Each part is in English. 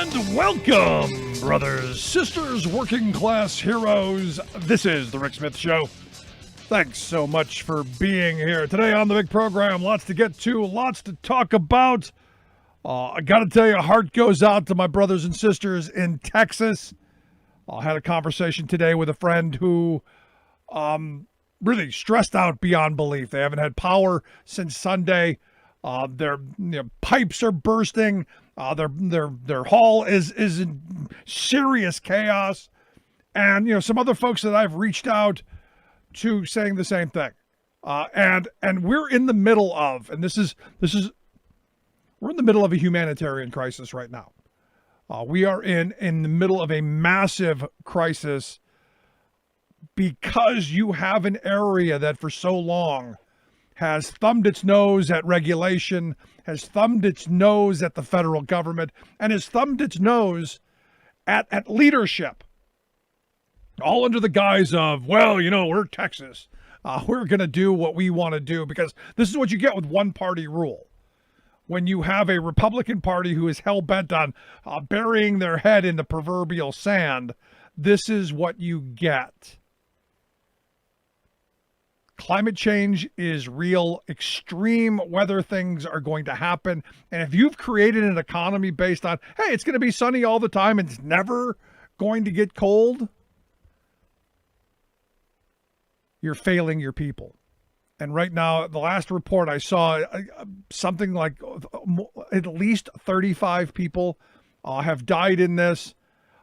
And welcome, brothers, sisters, working class heroes. This is The Rick Smith Show. Thanks so much for being here. Today on the big program, lots to get to, lots to talk about. I got to tell you, heart goes out to my brothers and sisters in Texas. I had a conversation today with a friend who really stressed out beyond belief. They haven't had power since Sunday. Their pipes are bursting. Their hall is in serious chaos. And some other folks that I've reached out to saying the same thing. And we're in the middle of, and we're in the middle of a humanitarian crisis right now. We are in the middle of a massive crisis because you have an area that for so long has thumbed its nose at regulation, has thumbed its nose at the federal government, and has thumbed its nose at leadership. All under the guise of, we're Texas. We're going to do what we want to do, because this is what you get with one-party rule. When you have a Republican Party who is hell-bent on burying their head in the proverbial sand, this is what you get. Climate change is real. Extreme weather things are going to happen. And if you've created an economy based on, hey, it's going to be sunny all the time and it's never going to get cold, you're failing your people. And right now, the last report I saw, something like at least 35 people have died in this.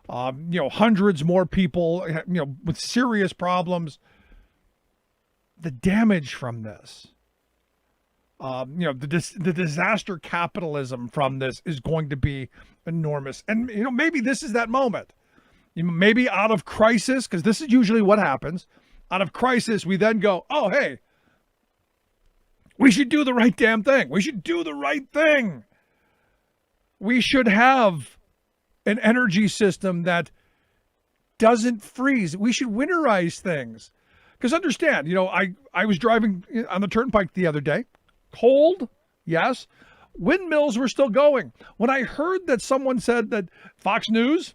Hundreds more people, with serious problems. The damage from this, the disaster capitalism from this is going to be enormous. And, maybe this is that moment. Maybe out of crisis, because this is usually what happens. Out of crisis, we then go, oh, hey, we should do the right damn thing. We should do the right thing. We should have an energy system that doesn't freeze. We should winterize things. Because understand, I was driving on the turnpike the other day. Cold, yes. Windmills were still going. When I heard that someone said that Fox News,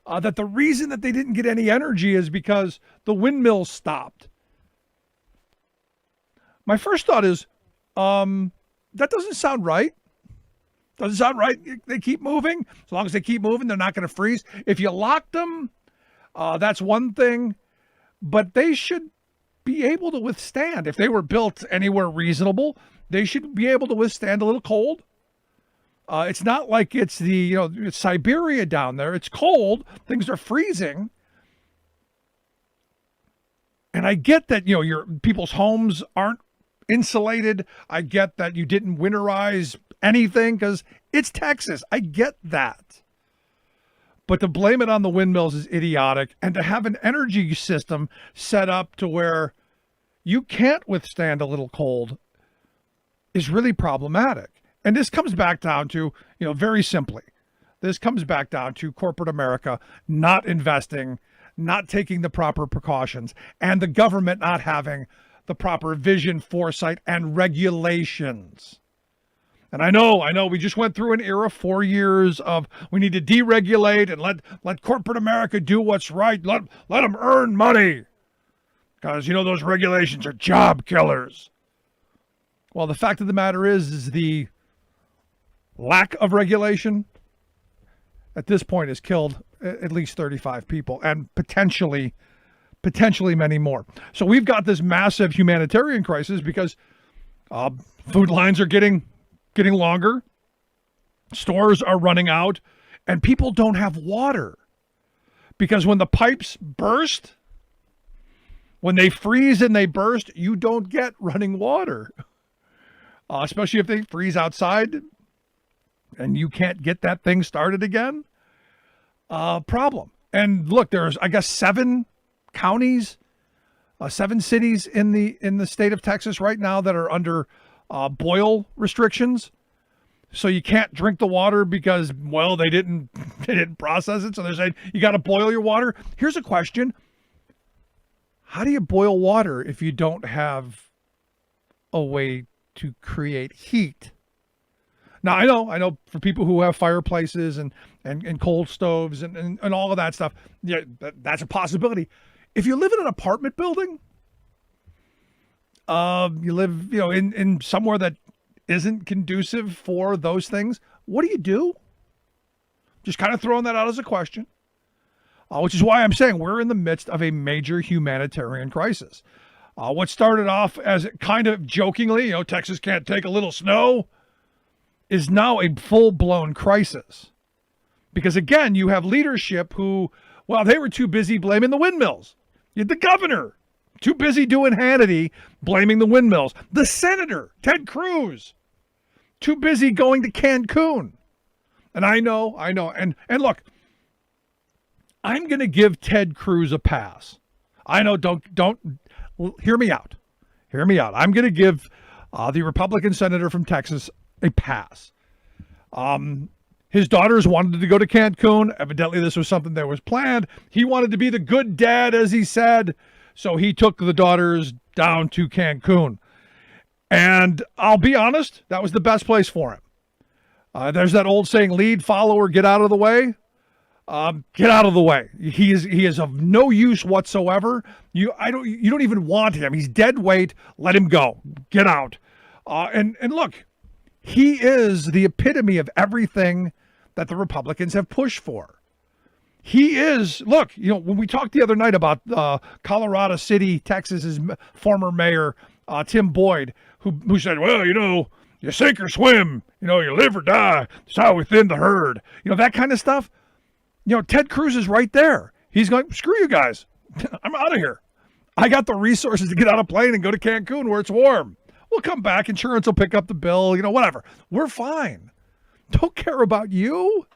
that the reason that they didn't get any energy is because the windmills stopped. My first thought is, that doesn't sound right. Doesn't sound right. They keep moving. As long as they keep moving, they're not going to freeze. If you locked them, that's one thing. But they should be able to withstand. If they were built anywhere reasonable, they should be able to withstand a little cold. It's not like it's it's Siberia down there. It's cold. Things are freezing. And I get that, your people's homes aren't insulated. I get that you didn't winterize anything because it's Texas. I get that. But to blame it on the windmills is idiotic. And to have an energy system set up to where you can't withstand a little cold is really problematic. And this comes back down to, very simply, this comes back down to corporate America not investing, not taking the proper precautions, and the government not having the proper vision, foresight, and regulations. And I know, we just went through an era, 4 years of we need to deregulate and let corporate America do what's right. Let them earn money. Because, those regulations are job killers. Well, the fact of the matter is the lack of regulation at this point has killed at least 35 people and potentially many more. So we've got this massive humanitarian crisis because food lines are getting longer, stores are running out, and people don't have water. Because when the pipes burst, when they freeze and they burst, you don't get running water. Especially if they freeze outside and you can't get that thing started again. Problem. And look, there's, I guess, 7 counties, 7 cities in the state of Texas right now that are under boil restrictions. So you can't drink the water because, they didn't process it. So they're saying you got to boil your water. Here's a question. How do you boil water if you don't have a way to create heat? Now, I know for people who have fireplaces and cold stoves and all of that stuff, yeah, that's a possibility. If you live in an apartment building, you live, in somewhere that isn't conducive for those things, what do you do? Just kind of throwing that out as a question, which is why I'm saying we're in the midst of a major humanitarian crisis. What started off as kind of jokingly, Texas can't take a little snow, is now a full-blown crisis. Because again, you have leadership who, well, they were too busy blaming the windmills. You had the governor, too busy doing Hannity, blaming the windmills. The senator, Ted Cruz, too busy going to Cancun. And I know. And look, I'm going to give Ted Cruz a pass. I know, don't hear me out. Hear me out. I'm going to give the Republican senator from Texas a pass. His daughters wanted to go to Cancun. Evidently, this was something that was planned. He wanted to be the good dad, as he said. So he took the daughters down to Cancun. And I'll be honest, that was the best place for him. There's that old saying, lead, follower, get out of the way. Get out of the way. He is of no use whatsoever. You don't even want him. He's dead weight. Let him go. Get out. And look, he is the epitome of everything that the Republicans have pushed for. He is, look, when we talked the other night about Colorado City, Texas's former mayor, Tim Boyd, who said, well, you sink or swim, you live or die. It's how we thin the herd. That kind of stuff. Ted Cruz is right there. He's going, screw you guys. I'm out of here. I got the resources to get on a plane and go to Cancun where it's warm. We'll come back. Insurance will pick up the bill, whatever. We're fine. Don't care about you,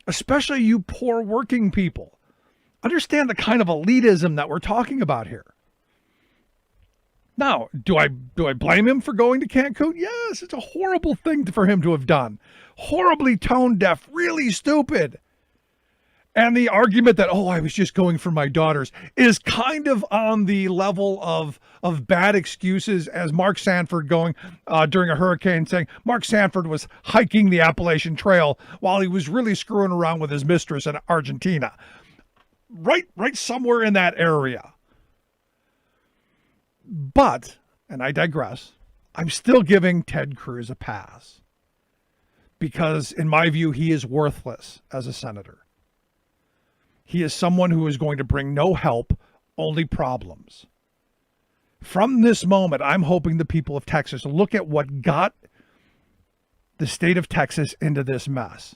especially you poor working people. Understand the kind of elitism that we're talking about here. Now, do I blame him for going to Cancun? Yes, it's a horrible thing for him to have done. Horribly tone deaf, really stupid. And the argument that, I was just going for my daughters is kind of on the level of bad excuses as Mark Sanford going during a hurricane saying Mark Sanford was hiking the Appalachian Trail while he was really screwing around with his mistress in Argentina. Right somewhere in that area. But, and I digress, I'm still giving Ted Cruz a pass. Because in my view, he is worthless as a senator. He is someone who is going to bring no help, only problems. From this moment, I'm hoping the people of Texas look at what got the state of Texas into this mess.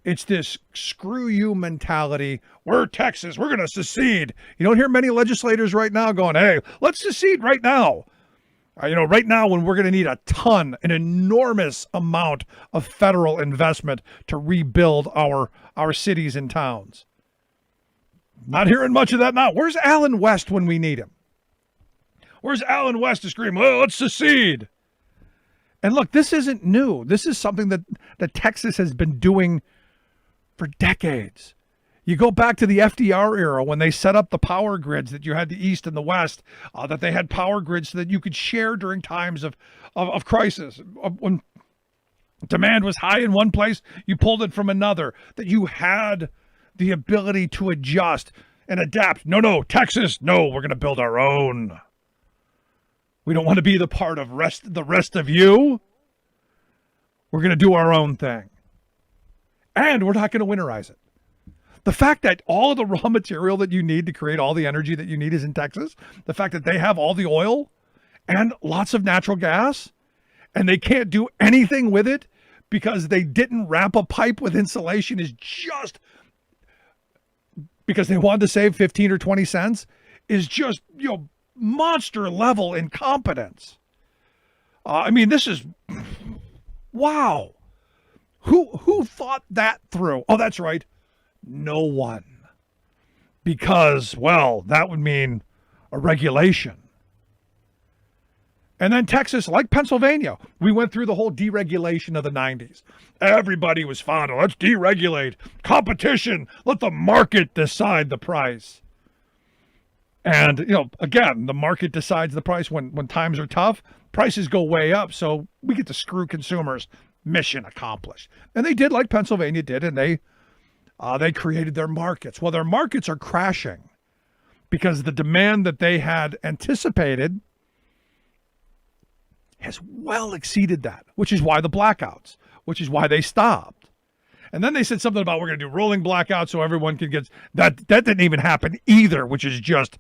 It's this screw you mentality. We're Texas. We're going to secede. You don't hear many legislators right now going, hey, let's secede right now. Right now when we're going to need an enormous amount of federal investment to rebuild our cities and towns. Not hearing much of that now. Where's Alan West when we need him? Where's Alan West to scream, well, let's secede? And look, this isn't new. This is something that Texas has been doing for decades. You go back to the FDR era when they set up the power grids that you had the East and the West, that they had power grids so that you could share during times of crisis. When demand was high in one place, you pulled it from another, that you had the ability to adjust and adapt. No, Texas, no, we're going to build our own. We don't want to be the part of the rest of you. We're going to do our own thing. And we're not going to winterize it. The fact that all of the raw material that you need to create all the energy that you need is in Texas, the fact that they have all the oil and lots of natural gas, and they can't do anything with it because they didn't wrap a pipe with insulation is just because they wanted to save 15 or 20 cents is just, monster level incompetence. This is, wow. Who thought that through? Oh, that's right. No one. Because, well, that would mean a regulation. And then Texas, like Pennsylvania, we went through the whole deregulation of the 90s. Everybody was fond of, let's deregulate. Competition. Let the market decide the price. And, again, the market decides the price when times are tough. Prices go way up, so we get to screw consumers mission accomplished. And they did like Pennsylvania did, and they created their markets. Well, their markets are crashing because the demand that they had anticipated has well exceeded that, which is why the blackouts, which is why they stopped. And then they said something about we're going to do rolling blackouts so everyone can get that. That didn't even happen either, which is just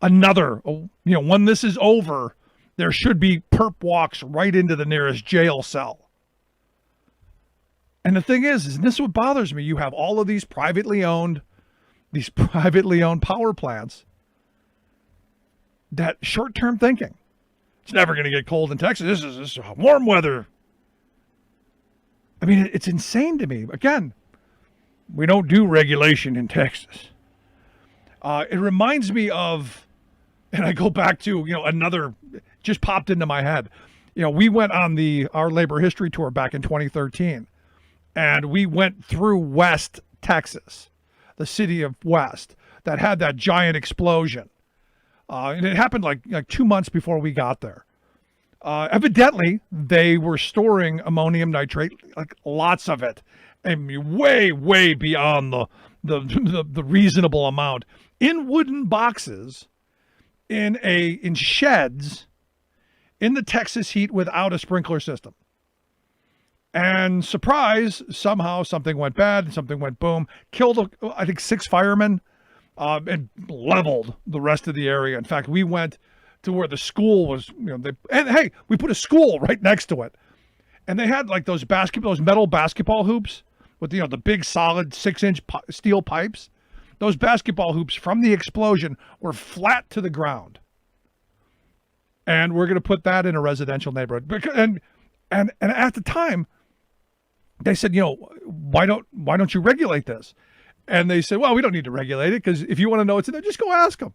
another, when this is over, there should be perp walks right into the nearest jail cell. And the thing is, and this is what bothers me, you have all of these privately owned power plants, that short-term thinking. It's never going to get cold in Texas. This is warm weather. I mean, it's insane to me. Again, we don't do regulation in Texas. It reminds me of, and I go back to, another, just popped into my head. We went on our labor history tour back in 2013, and we went through West Texas, the city of West, that had that giant explosion. And it happened like 2 months before we got there. Evidently, they were storing ammonium nitrate, like lots of it, and way, way beyond the reasonable amount, in wooden boxes, in sheds, in the Texas heat without a sprinkler system. And surprise, somehow something went bad, something went boom, killed, I think, 6 firemen, and leveled the rest of the area. In fact, we went to where the school was, and hey, we put a school right next to it. And they had like those metal basketball hoops with, the big solid 6-inch steel pipes. Those basketball hoops from the explosion were flat to the ground. And we're going to put that in a residential neighborhood. And at the time, they said, why don't you regulate this? And they said, well, we don't need to regulate it because if you want to know what's in there, just go ask them.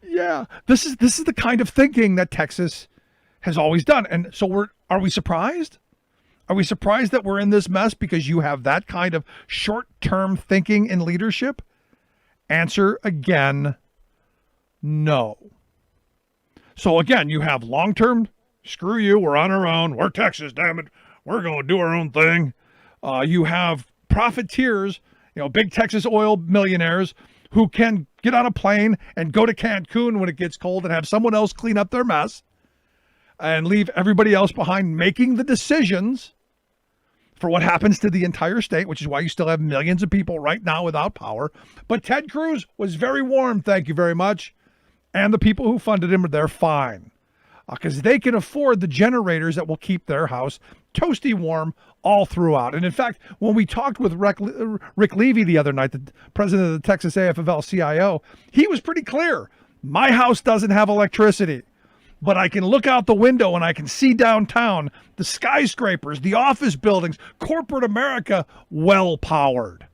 Yeah, this is the kind of thinking that Texas has always done. And so are we surprised? Are we surprised that we're in this mess because you have that kind of short-term thinking in leadership? Answer again, no. So again, you have long-term, screw you, we're on our own, we're Texas, damn it, we're going to do our own thing. You have profiteers, big Texas oil millionaires who can get on a plane and go to Cancun when it gets cold and have someone else clean up their mess and leave everybody else behind making the decisions for what happens to the entire state, which is why you still have millions of people right now without power. But Ted Cruz was very warm, thank you very much. And the people who funded him, they're fine. Because they can afford the generators that will keep their house toasty warm all throughout. And in fact, when we talked with Rick Levy the other night, the president of the Texas AFL-CIO, he was pretty clear. My house doesn't have electricity, but I can look out the window and I can see downtown, the skyscrapers, the office buildings, corporate America, well-powered.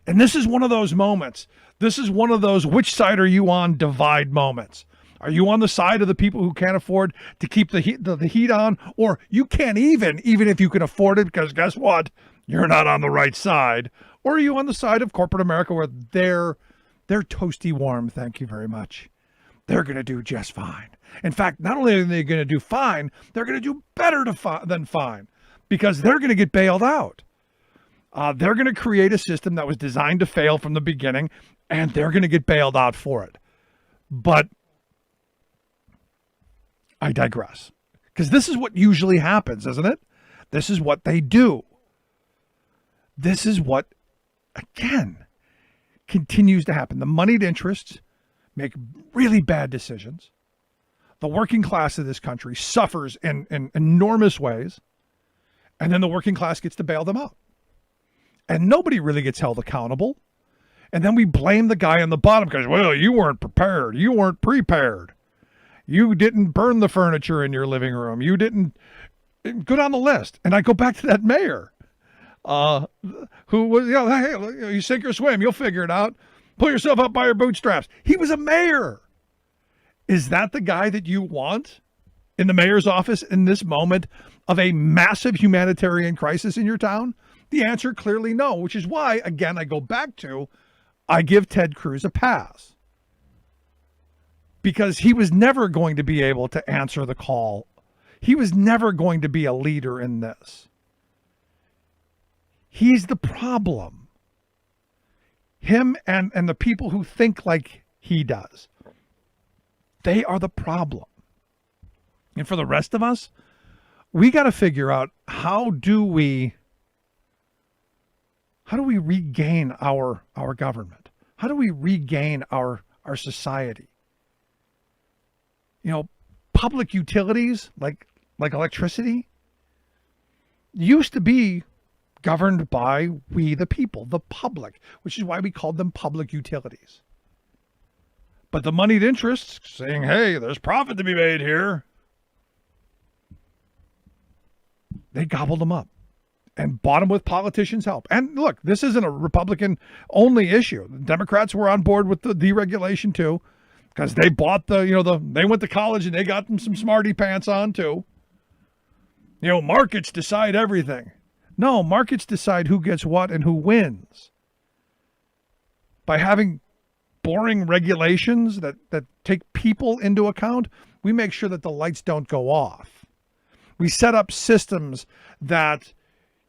And this is one of those moments. This is one of those which side are you on divide moments. Are you on the side of the people who can't afford to keep the heat on? Or you can't even if you can afford it, because guess what? You're not on the right side. Or are you on the side of corporate America where they're toasty warm, thank you very much. They're going to do just fine. In fact, not only are they going to do fine, they're going to do better than fine because they're going to get bailed out. They're going to create a system that was designed to fail from the beginning, and they're going to get bailed out for it. But I digress. Because this is what usually happens, isn't it? This is what they do. This is what, again, continues to happen. The moneyed interests make really bad decisions. The working class of this country suffers in enormous ways. And then the working class gets to bail them out. And nobody really gets held accountable. And then we blame the guy on the bottom because, well, you weren't prepared. You weren't prepared. You didn't burn the furniture in your living room. You didn't go down the list. And I go back to that mayor who was, hey, you sink or swim. You'll figure it out. Pull yourself up by your bootstraps. He was a mayor. Is that the guy that you want in the mayor's office in this moment of a massive humanitarian crisis in your town? The answer clearly no, which is why, again, I go back to, I give Ted Cruz a pass. Because he was never going to be able to answer the call. He was never going to be a leader in this. He's the problem. Him and the people who think like he does. They are the problem. And for the rest of us, we got to figure out how do we regain our government? How do we regain our society? Public utilities like electricity used to be governed by we the people, the public, which is why we called them public utilities. But the moneyed interests saying, hey, there's profit to be made here, they gobbled them up and bought them with politicians' help. And look, this isn't a Republican-only issue. The Democrats were on board with the deregulation too, because they bought they went to college and they got them some smarty pants on too. Markets decide everything. No, markets decide who gets what and who wins. By having boring regulations that take people into account, we make sure that the lights don't go off. We set up systems that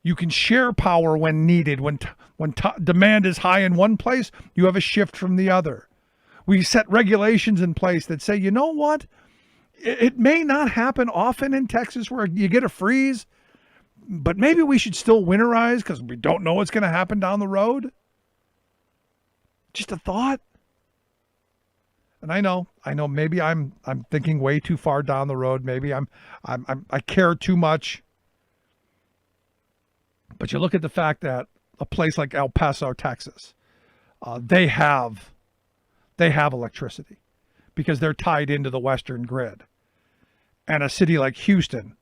you can share power when needed. When demand is high in one place, you have a shift from the other. We set regulations in place that say, you know what? It may not happen often in Texas where you get a freeze, but maybe we should still winterize because we don't know what's going to happen down the road. Just a thought. And I know maybe I'm thinking way too far down the road. Maybe I care too much. But you look at the fact that a place like El Paso, Texas, they have electricity because they're tied into the Western grid. And a city like Houston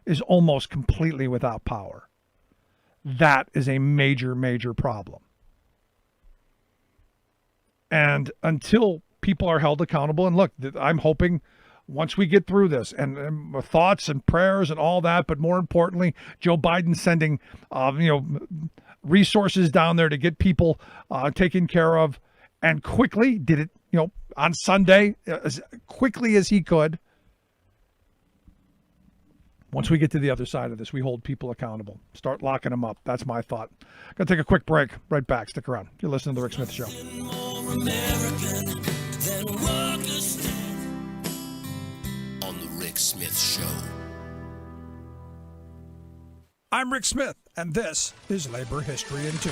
is almost completely without power. That is a major, major problem. And until people are held accountable, and look, I'm hoping once we get through this and thoughts and prayers and all that, but more importantly, Joe Biden sending, resources down there to get people taken care of, and quickly did it, on Sunday, as quickly as he could. Once we get to the other side of this, we hold people accountable. Start locking them up. That's my thought. Going to take a quick break. Right back. Stick around. You're listening to The Rick Smith Show. On The Rick Smith Show. I'm Rick Smith, and this is Labor History in 2.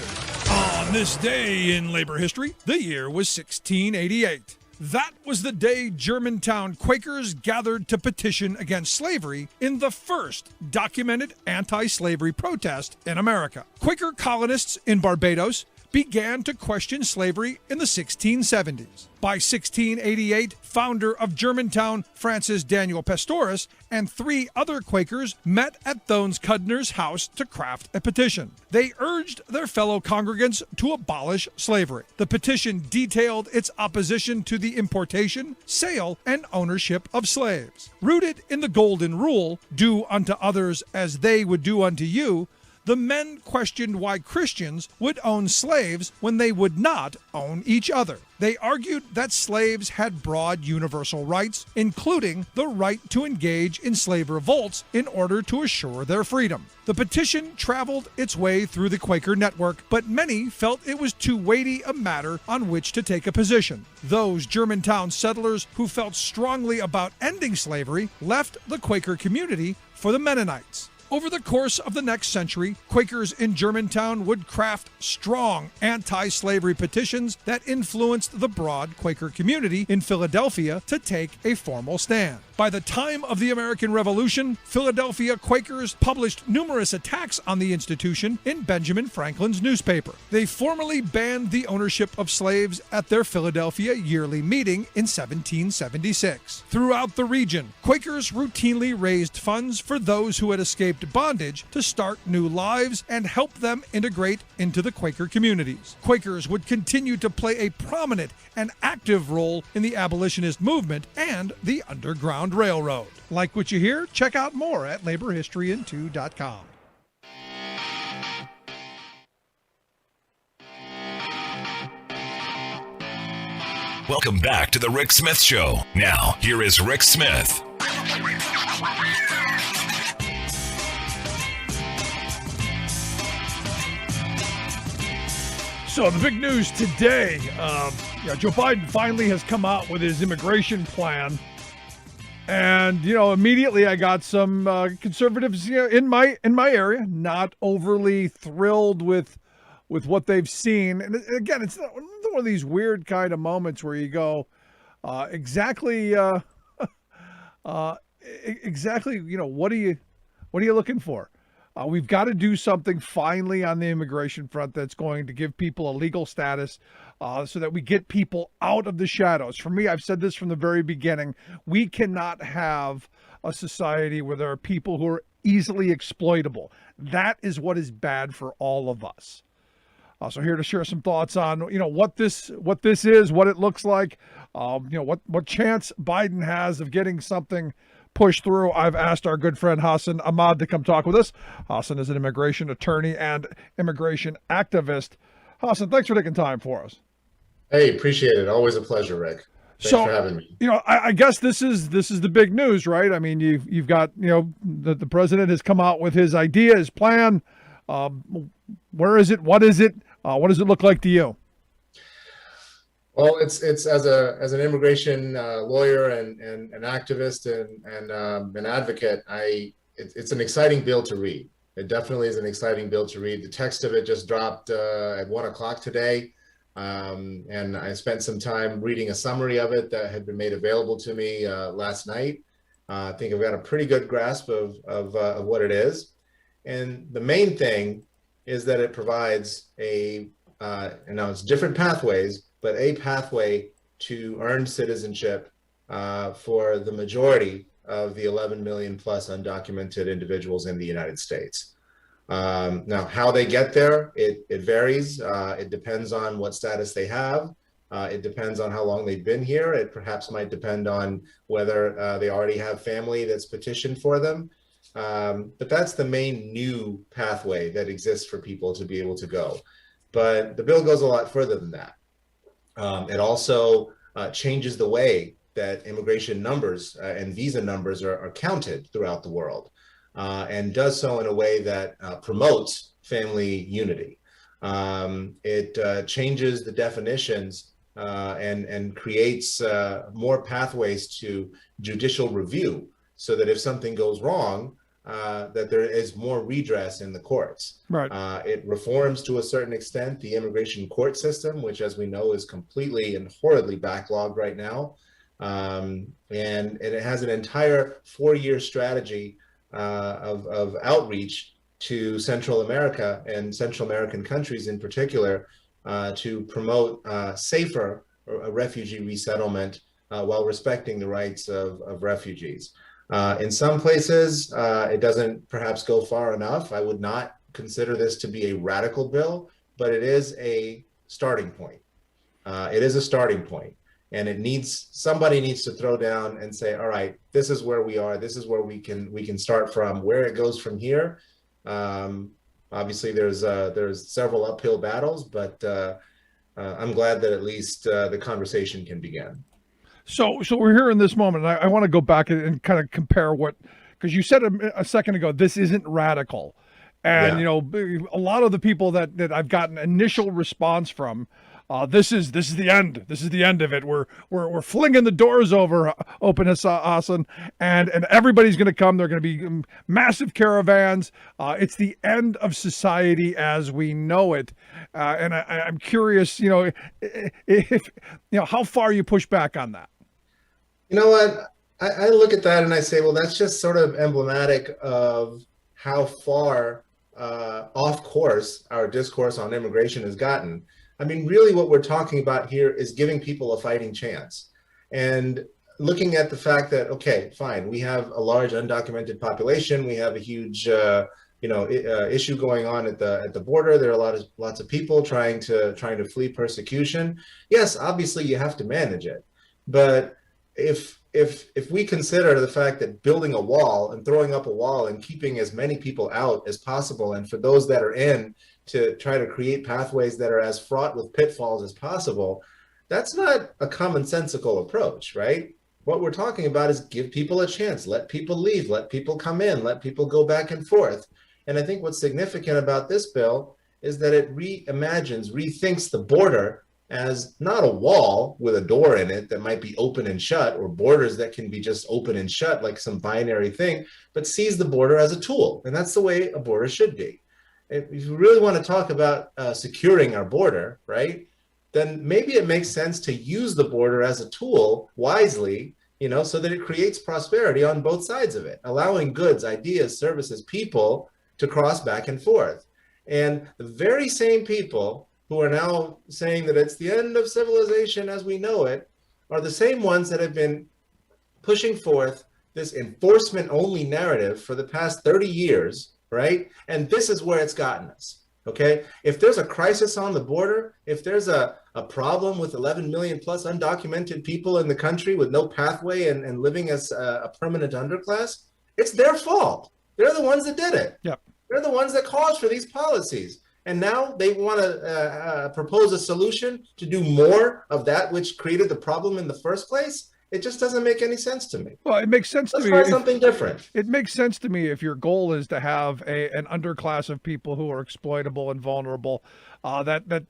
On this day in labor history, the year was 1688. That was the day Germantown Quakers gathered to petition against slavery in the first documented anti-slavery protest in America. Quaker colonists in Barbados began to question slavery in the 1670s. By 1688, founder of Germantown, Francis Daniel Pastoris, and 3 other Quakers met at Thones Cudner's house to craft a petition. They urged their fellow congregants to abolish slavery. The petition detailed its opposition to the importation, sale, and ownership of slaves. Rooted in the Golden Rule, do unto others as they would do unto you, the men questioned why Christians would own slaves when they would not own each other. They argued that slaves had broad universal rights, including the right to engage in slave revolts in order to assure their freedom. The petition traveled its way through the Quaker network, but many felt it was too weighty a matter on which to take a position. Those Germantown settlers who felt strongly about ending slavery left the Quaker community for the Mennonites. Over the course of the next century, Quakers in Germantown would craft strong anti-slavery petitions that influenced the broad Quaker community in Philadelphia to take a formal stand. By the time of the American Revolution, Philadelphia Quakers published numerous attacks on the institution in Benjamin Franklin's newspaper. They formally banned the ownership of slaves at their Philadelphia yearly meeting in 1776. Throughout the region, Quakers routinely raised funds for those who had escaped bondage to start new lives and help them integrate into the Quaker communities. Quakers would continue to play a prominent and active role in the abolitionist movement and the Underground Railroad. Like what you hear? Check out more at laborhistoryin2.com. Welcome back to The Rick Smith Show. Now, here is Rick Smith. So the big news today, Joe Biden finally has come out with his immigration plan. And, immediately I got some conservatives in my area not overly thrilled with what they've seen. And again, it's one of these weird kind of moments where you go, exactly, what are you looking for? We've got to do something finally on the immigration front that's going to give people a legal status so that we get people out of the shadows. For me, I've said this from the very beginning. We cannot have a society where there are people who are easily exploitable. That is what is bad for all of us. So here to share some thoughts on, what this is, what it looks like, what chance Biden has of getting something push through. I've asked our good friend Hassan Ahmad to come talk with us. Hassan is an immigration attorney and immigration activist. Hassan, thanks for taking time for us. Hey, appreciate it. Always a pleasure, Rick. Thanks for having me. I guess this is the big news, right? I mean, you've got the president has come out with his idea, his plan. Where is it? What is it? What does it look like to you? Well, it's as an immigration lawyer and an activist and an advocate, it's an exciting bill to read. It definitely is an exciting bill to read. The text of it just dropped at 1:00 today, and I spent some time reading a summary of it that had been made available to me last night. I think I've got a pretty good grasp of what it is, and the main thing is that it provides it's different pathways, but a pathway to earn citizenship for the majority of the 11 million plus undocumented individuals in the United States. Now, how they get there, it varies. It depends on what status they have. It depends on how long they've been here. It perhaps might depend on whether they already have family that's petitioned for them. But that's the main new pathway that exists for people to be able to go. But the bill goes a lot further than that. It also changes the way that immigration numbers and visa numbers are counted throughout the world, and does so in a way that promotes family unity. It changes the definitions and creates more pathways to judicial review, so that if something goes wrong, that there is more redress in the courts. Right. It reforms to a certain extent the immigration court system, which, as we know, is completely and horridly backlogged right now. And it has an entire 4-year strategy of outreach to Central America and Central American countries in particular to promote safer refugee resettlement while respecting the rights of refugees. In some places, it doesn't perhaps go far enough. I would not consider this to be a radical bill, but it is a starting point. It is a starting point, and somebody needs to throw down and say, all right, this is where we are. This is where we can start from. Where it goes from here, obviously there's several uphill battles, but I'm glad that at least the conversation can begin. So we're here in this moment, and I want to go back and kind of compare because you said a second ago, this isn't radical. And, a lot of the people that I've gotten initial response from, this is the end. This is the end of it. We're flinging the doors open, Hassan, and everybody's going to come. They're going to be massive caravans. It's the end of society as we know it. And I'm curious, if how far you push back on that. You know what? I look at that and I say, well, that's just sort of emblematic of how far off course our discourse on immigration has gotten. I mean, really what we're talking about here is giving people a fighting chance, and looking at the fact that, okay, fine, we have a large undocumented population. We have a huge, issue going on at the border. There are lots of people trying to flee persecution. Yes, obviously you have to manage it, but if we consider the fact that building a wall and throwing up a wall and keeping as many people out as possible, and for those that are in, to try to create pathways that are as fraught with pitfalls as possible, that's not a commonsensical approach, right? What we're talking about is give people a chance, let people leave, let people come in, let people go back and forth. And I think what's significant about this bill is that it reimagines, rethinks the border as not a wall with a door in it that might be open and shut, or borders that can be just open and shut like some binary thing, but sees the border as a tool. And that's the way a border should be. If you really want to talk about securing our border, right, then maybe it makes sense to use the border as a tool wisely, so that it creates prosperity on both sides of it, allowing goods, ideas, services, people to cross back and forth. And the very same people who are now saying that it's the end of civilization as we know it are the same ones that have been pushing forth this enforcement-only narrative for the past 30 years, right? And this is where it's gotten us, okay? If there's a crisis on the border, if there's a problem with 11 million plus undocumented people in the country with no pathway and living as a permanent underclass, it's their fault. They're the ones that did it. Yep. They're the ones that caused for these policies. And now they want to propose a solution to do more of that which created the problem in the first place. It just doesn't make any sense to me. Well, it makes sense to me. Let's try something different. It makes sense to me if your goal is to have an underclass of people who are exploitable and vulnerable, that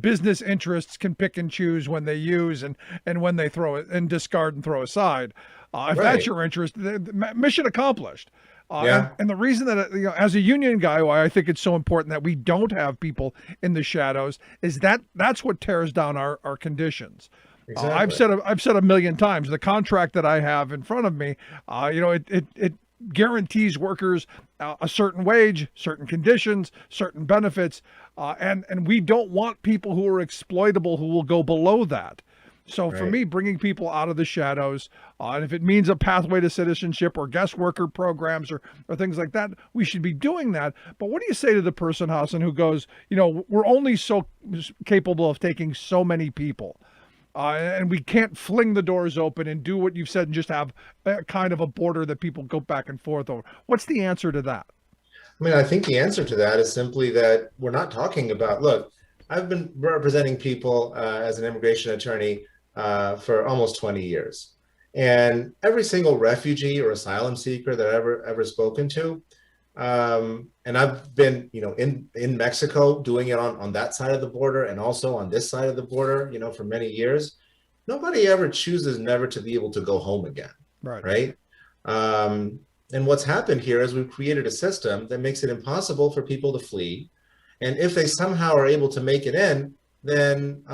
business interests can pick and choose when they use and when they throw it and discard and throw aside. If that's your interest, mission accomplished. And the reason that, as a union guy, why I think it's so important that we don't have people in the shadows is that's what tears down our conditions. Exactly. I've said a million times, the contract that I have in front of me, it guarantees workers a certain wage, certain conditions, certain benefits, and we don't want people who are exploitable who will go below that. So for me, bringing people out of the shadows, and if it means a pathway to citizenship or guest worker programs or things like that, we should be doing that. But what do you say to the person, Hassan, who goes, we're only so capable of taking so many people, and we can't fling the doors open and do what you've said and just have a kind of a border that people go back and forth over? What's the answer to that? I mean, I think the answer to that is simply that we're not talking about, look, I've been representing people as an immigration attorney for almost 20 years. And every single refugee or asylum seeker that I've ever spoken to, and I've been, in Mexico doing it on that side of the border and also on this side of the border, for many years, nobody ever chooses never to be able to go home again. Right. And what's happened here is we've created a system that makes it impossible for people to flee. And if they somehow are able to make it in, then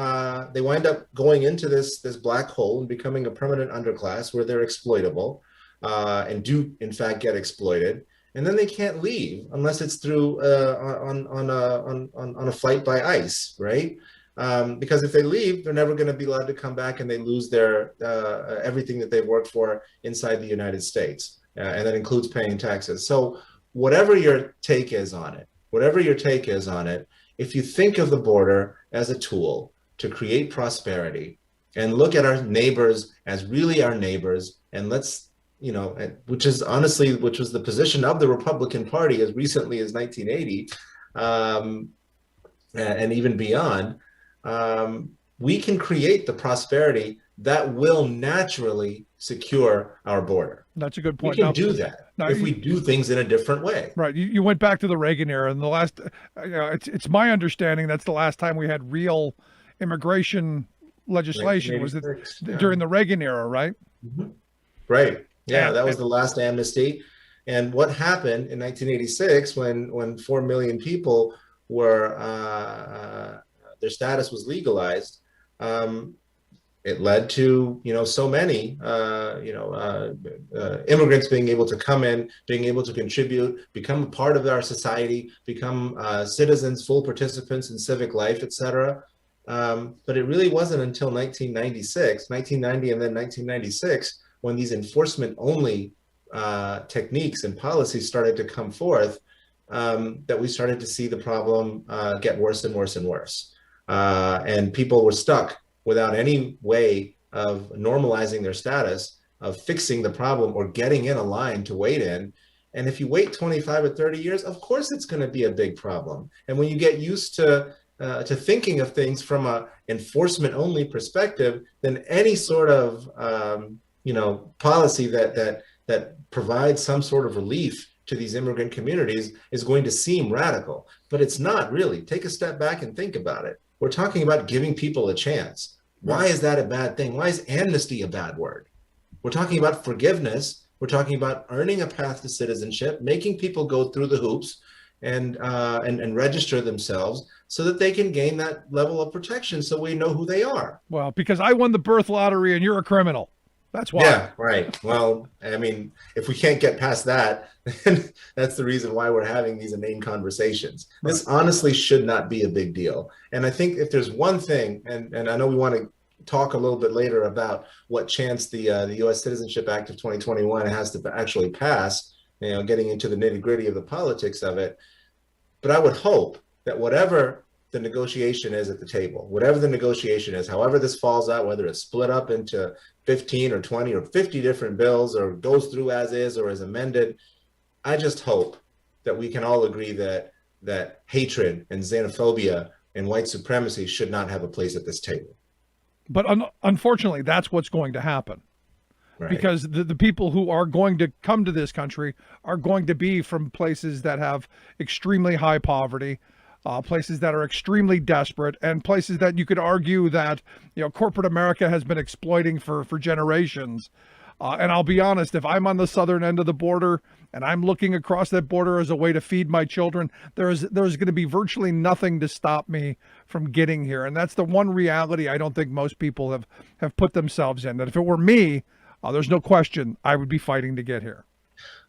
they wind up going into this black hole and becoming a permanent underclass where they're exploitable and do in fact get exploited, and then they can't leave unless it's through on a flight by ICE, right? Because if they leave, they're never going to be allowed to come back, and they lose their everything that they've worked for inside the United States, and that includes paying taxes. So whatever your take is on it, if you think of the border as a tool to create prosperity and look at our neighbors as really our neighbors, and let's, which was the position of the Republican Party as recently as 1980, and even beyond, we can create the prosperity that will naturally secure our border. That's a good point. We can do that if we do things in a different way. Right. You went back to the Reagan era, and the last, it's my understanding that's the last time we had real immigration legislation was during the Reagan era, right? Mm-hmm. Right. Yeah, that was the last amnesty. And what happened in 1986 when 4 million people were their status was legalized? It led to, so many, immigrants being able to come in, being able to contribute, become a part of our society, become citizens, full participants in civic life, et cetera. But it really wasn't until 1990 and then 1996, when these enforcement-only techniques and policies started to come forth, that we started to see the problem get worse and worse and worse. And people were stuck without any way of normalizing their status, of fixing the problem or getting in a line to wait in. And if you wait 25 or 30 years, of course it's going to be a big problem. And when you get used to thinking of things from a enforcement-only perspective, then any sort of policy that provides some sort of relief to these immigrant communities is going to seem radical, but it's not really. Take a step back and think about it. We're talking about giving people a chance. Why is that a bad thing? Why is amnesty a bad word? We're talking about forgiveness. We're talking about earning a path to citizenship, making people go through the hoops and register themselves so that they can gain that level of protection so we know who they are. Well, because I won the birth lottery and you're a criminal. That's why. Yeah, right. Well, I mean, if we can't get past that, then that's the reason why we're having these inane conversations. This honestly should not be a big deal. And I think if there's one thing, and I know we want to talk a little bit later about what chance the U.S. Citizenship Act of 2021 has to actually pass, getting into the nitty-gritty of the politics of it. But I would hope that whatever the negotiation is at the table, whatever the negotiation is, however this falls out, whether it's split up into 15 or 20 or 50 different bills or goes through as is or as amended, I just hope that we can all agree that hatred and xenophobia and white supremacy should not have a place at this table. But unfortunately, that's what's going to happen. Right. Because the people who are going to come to this country are going to be from places that have extremely high poverty, places that are extremely desperate, and places that you could argue that corporate America has been exploiting for generations. And I'll be honest, if I'm on the southern end of the border and I'm looking across that border as a way to feed my children, there's going to be virtually nothing to stop me from getting here. And that's the one reality I don't think most people have put themselves in, that if it were me, there's no question I would be fighting to get here.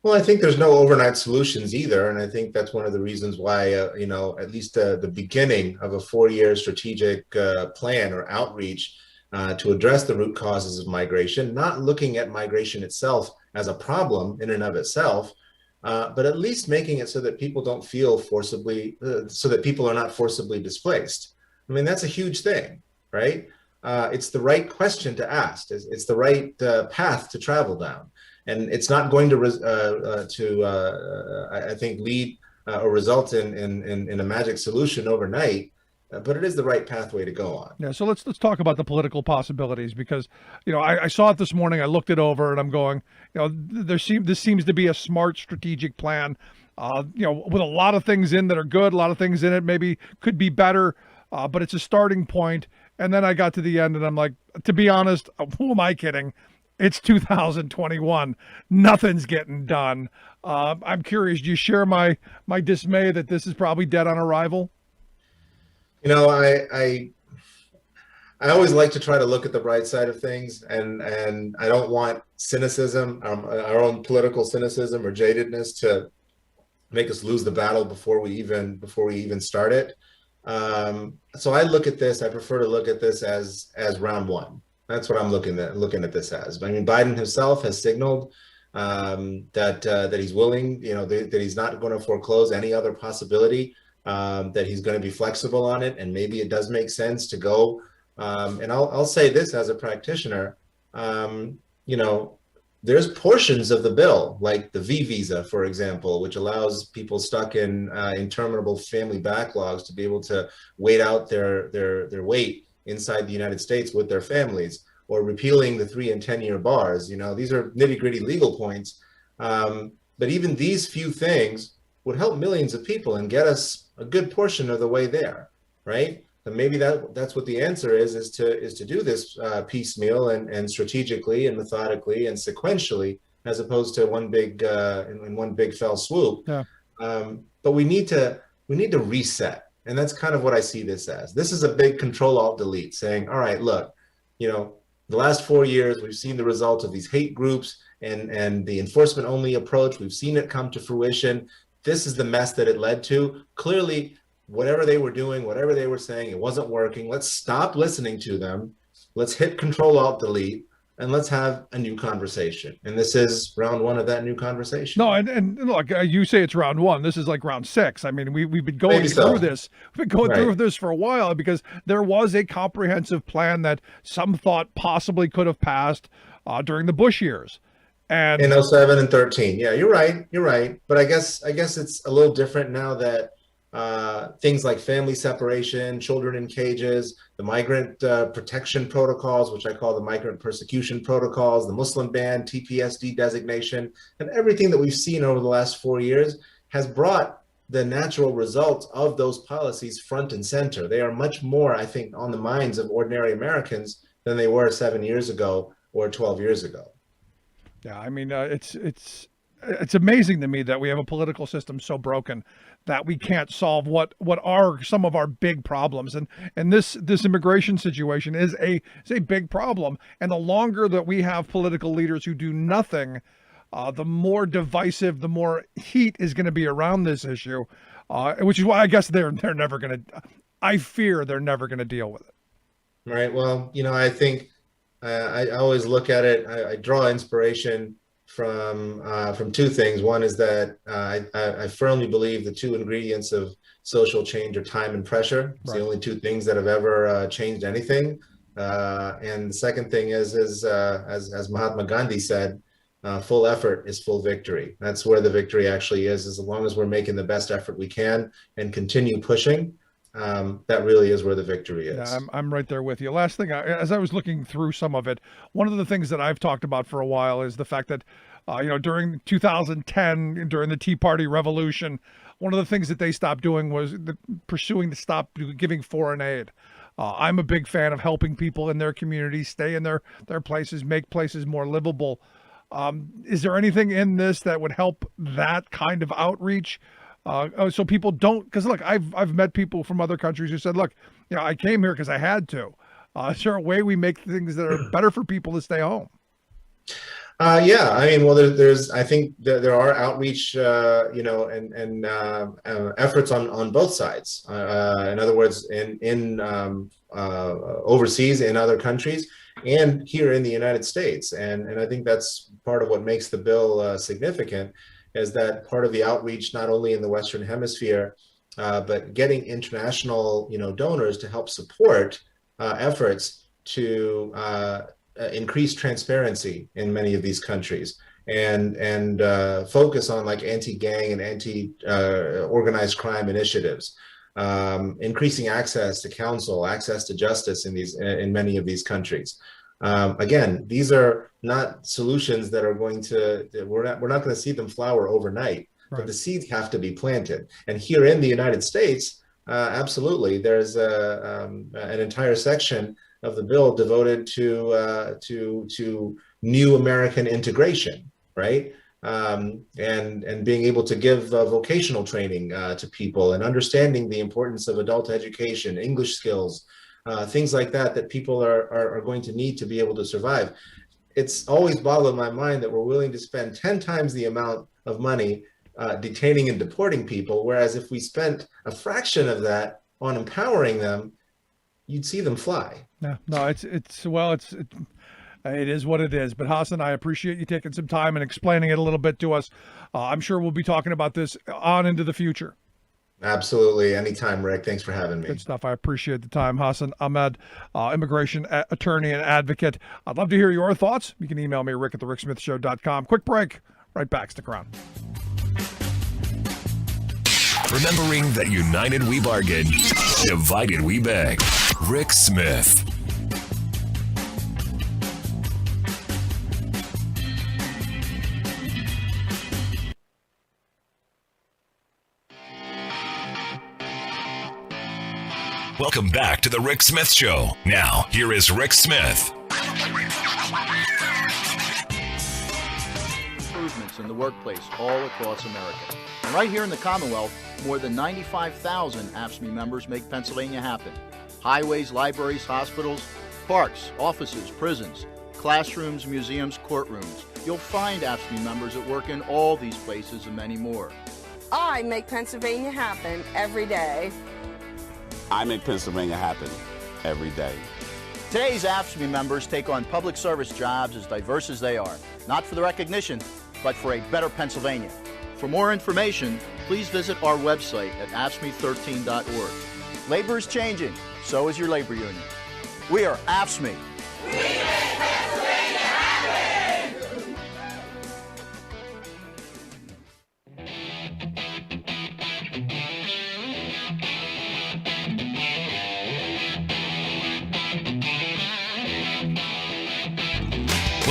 Well, I think there's no overnight solutions either. And I think that's one of the reasons why, at least the beginning of a 4-year strategic plan or outreach to address the root causes of migration, not looking at migration itself as a problem in and of itself, but at least making it so that people don't feel forcibly, so that people are not forcibly displaced. I mean, that's a huge thing, right? It's the right question to ask. It's the right path to travel down. And it's not going to I think, lead or result in a magic solution overnight, but it is the right pathway to go on. Yeah. So let's talk about the political possibilities, because I saw it this morning. I looked it over, and I'm going, this seems to be a smart strategic plan. With a lot of things in that are good, a lot of things in it maybe could be better, but it's a starting point. And then I got to the end, and I'm like, to be honest, who am I kidding? It's 2021. Nothing's getting done. I'm curious, do you share my dismay that this is probably dead on arrival? I always like to try to look at the bright side of things, and I don't want cynicism, our own political cynicism or jadedness, to make us lose the battle before we even start it. So I prefer to look at this as round one. That's what I'm looking at this as. I mean, Biden himself has signaled that he's willing, that he's not going to foreclose any other possibility, that he's going to be flexible on it, and maybe it does make sense to go. And I'll say this as a practitioner, there's portions of the bill, like the V visa, for example, which allows people stuck in interminable family backlogs to be able to wait out their wait inside the United States with their families, or repealing the 3 and 10-year bars. These are nitty-gritty legal points. But even these few things would help millions of people and get us a good portion of the way there, right? And maybe that's what the answer is to do this piecemeal and strategically and methodically and sequentially, as opposed to one big in one big fell swoop. Yeah. But we need to reset. And that's kind of what I see this as. This is a big Control-Alt-Delete, saying, all right, look, the last 4 years, we've seen the result of these hate groups and the enforcement-only approach. We've seen it come to fruition. This is the mess that it led to. Clearly, whatever they were doing, whatever they were saying, it wasn't working. Let's stop listening to them. Let's hit Control-Alt-Delete. And let's have a new conversation. And this is round one of that new conversation. No, and look, you say it's round one. This is like round 6. I mean, we've been going through this. We've been going through this for a while, because there was a comprehensive plan that some thought possibly could have passed during the Bush years. And in 07 and 13. Yeah, you're right. But I guess it's a little different now that things like family separation, children in cages, the migrant protection protocols, which I call the migrant persecution protocols, the Muslim ban, TPSD designation, and everything that we've seen over the last 4 years has brought the natural results of those policies front and center. They are much more, I think, on the minds of ordinary Americans than they were 7 years ago or 12 years ago. Yeah, I mean, it's amazing to me that we have a political system so broken that we can't solve what are some of our big problems, and this immigration situation is a big problem. And the longer that we have political leaders who do nothing, the more divisive, the more heat is going to be around this issue, which is why I guess they're never going to. I fear they're never going to deal with it. Right. Well, I think I always look at it. I draw inspiration from two things. One is that I firmly believe the two ingredients of social change are time and pressure. It's Right. the only two things that have ever changed anything. And the second thing is as Mahatma Gandhi said, full effort is full victory. That's where the victory actually is. As long as we're making the best effort we can and continue pushing, that really is where the victory is. Yeah, I'm right there with you. Last thing, as I was looking through some of it, one of the things that I've talked about for a while is the fact that, during 2010, during the Tea Party revolution, one of the things that they stopped doing was pursuing to stop giving foreign aid. I'm a big fan of helping people in their communities stay in their places, make places more livable. Is there anything in this that would help that kind of outreach? So people don't, because look, I've met people from other countries who said, look, I came here because I had to. Is there a way we make things that are better for people to stay home? Yeah, I mean, well, I think there are outreach, and efforts on both sides. In other words, in overseas, in other countries, and here in the United States. And I think that's part of what makes the bill significant, is that part of the outreach, not only in the Western Hemisphere, but getting international, donors to help support efforts to increase transparency in many of these countries, and focus on like anti-gang and anti-organized crime initiatives, increasing access to counsel, access to justice in many of these countries. Again, these are not solutions that are going to, we're not going to see them flower overnight, Right. but the seeds have to be planted. And here in the United States, absolutely, there's an entire section of the bill devoted to new American integration, right? And being able to give vocational training to people, and understanding the importance of adult education, English skills, things like that people are going to need to be able to survive. It's always boggled my mind that we're willing to spend 10 times the amount of money detaining and deporting people, whereas if we spent a fraction of that on empowering them, you'd see them fly. No, it is what it is. But Hassan, I appreciate you taking some time and explaining it a little bit to us. I'm sure we'll be talking about this on into the future. Absolutely. Anytime, Rick. Thanks for having me. Good stuff. I appreciate the time. Hassan Ahmad, immigration attorney and advocate. I'd love to hear your thoughts. You can email me, rick@thericksmithshow.com. Quick break. Right back. Stick around. Remembering that united we bargain, divided we beg. Rick Smith. Welcome back to the Rick Smith Show. Now, here is Rick Smith. Improvements in the workplace all across America. And right here in the Commonwealth, more than 95,000 AFSCME members make Pennsylvania happen. Highways, libraries, hospitals, parks, offices, prisons, classrooms, museums, courtrooms. You'll find AFSCME members at work in all these places and many more. I make Pennsylvania happen every day. I make Pennsylvania happen every day. Today's AFSCME members take on public service jobs as diverse as they are, not for the recognition, but for a better Pennsylvania. For more information, please visit our website at AFSCME13.org. Labor is changing, so is your labor union. We are AFSCME. We make Pennsylvania happen!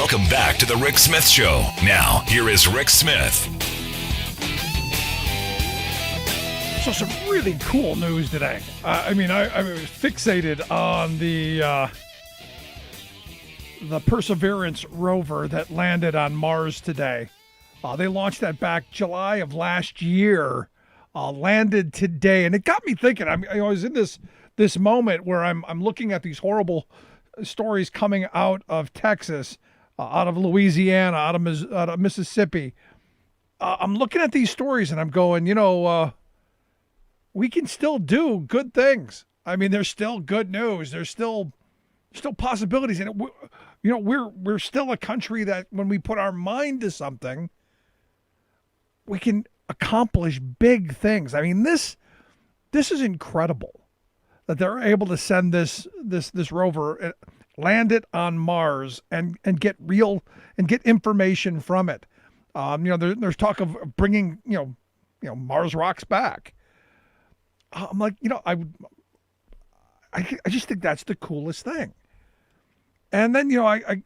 Welcome back to the Rick Smith Show. Now, here is Rick Smith. So some really cool news today. I was fixated on the Perseverance rover that landed on Mars today. They launched that back July of last year, landed today, and it got me thinking. I was in this moment where I'm looking at these horrible stories coming out of Texas, out of Louisiana, out of Mississippi. I'm looking at these stories and I'm going, we can still do good things. I mean, there's still good news. There's still possibilities, and we're still a country that when we put our mind to something, we can accomplish big things. I mean, this is incredible that they're able to send this rover, land it on Mars, and get information from it. There's talk of bringing Mars rocks back. I'm like, I just think that's the coolest thing. And then I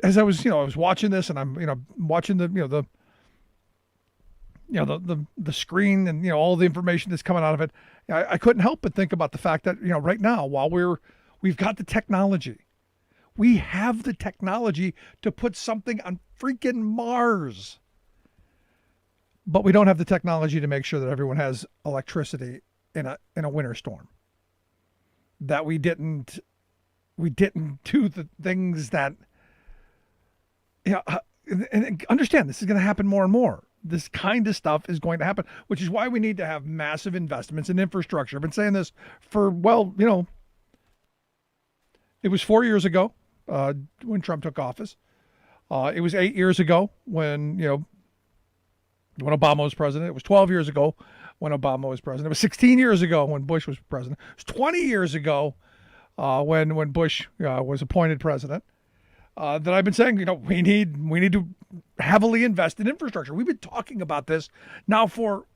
as I was watching this, and I'm watching the screen and all the information that's coming out of it, I couldn't help but think about the fact that right now, while we've got the technology, we have the technology to put something on freaking Mars, but we don't have the technology to make sure that everyone has electricity in a winter storm. That we didn't do the things that and understand this is going to happen more and more. This kind of stuff is going to happen, which is why we need to have massive investments in infrastructure. I've been saying this for, it was 4 years ago when Trump took office. It was 8 years ago when Obama was president. It was 12 years ago when Obama was president. It was 16 years ago when Bush was president. It was 20 years ago when Bush was appointed president. That I've been saying, we need to heavily invest in infrastructure. We've been talking about this now for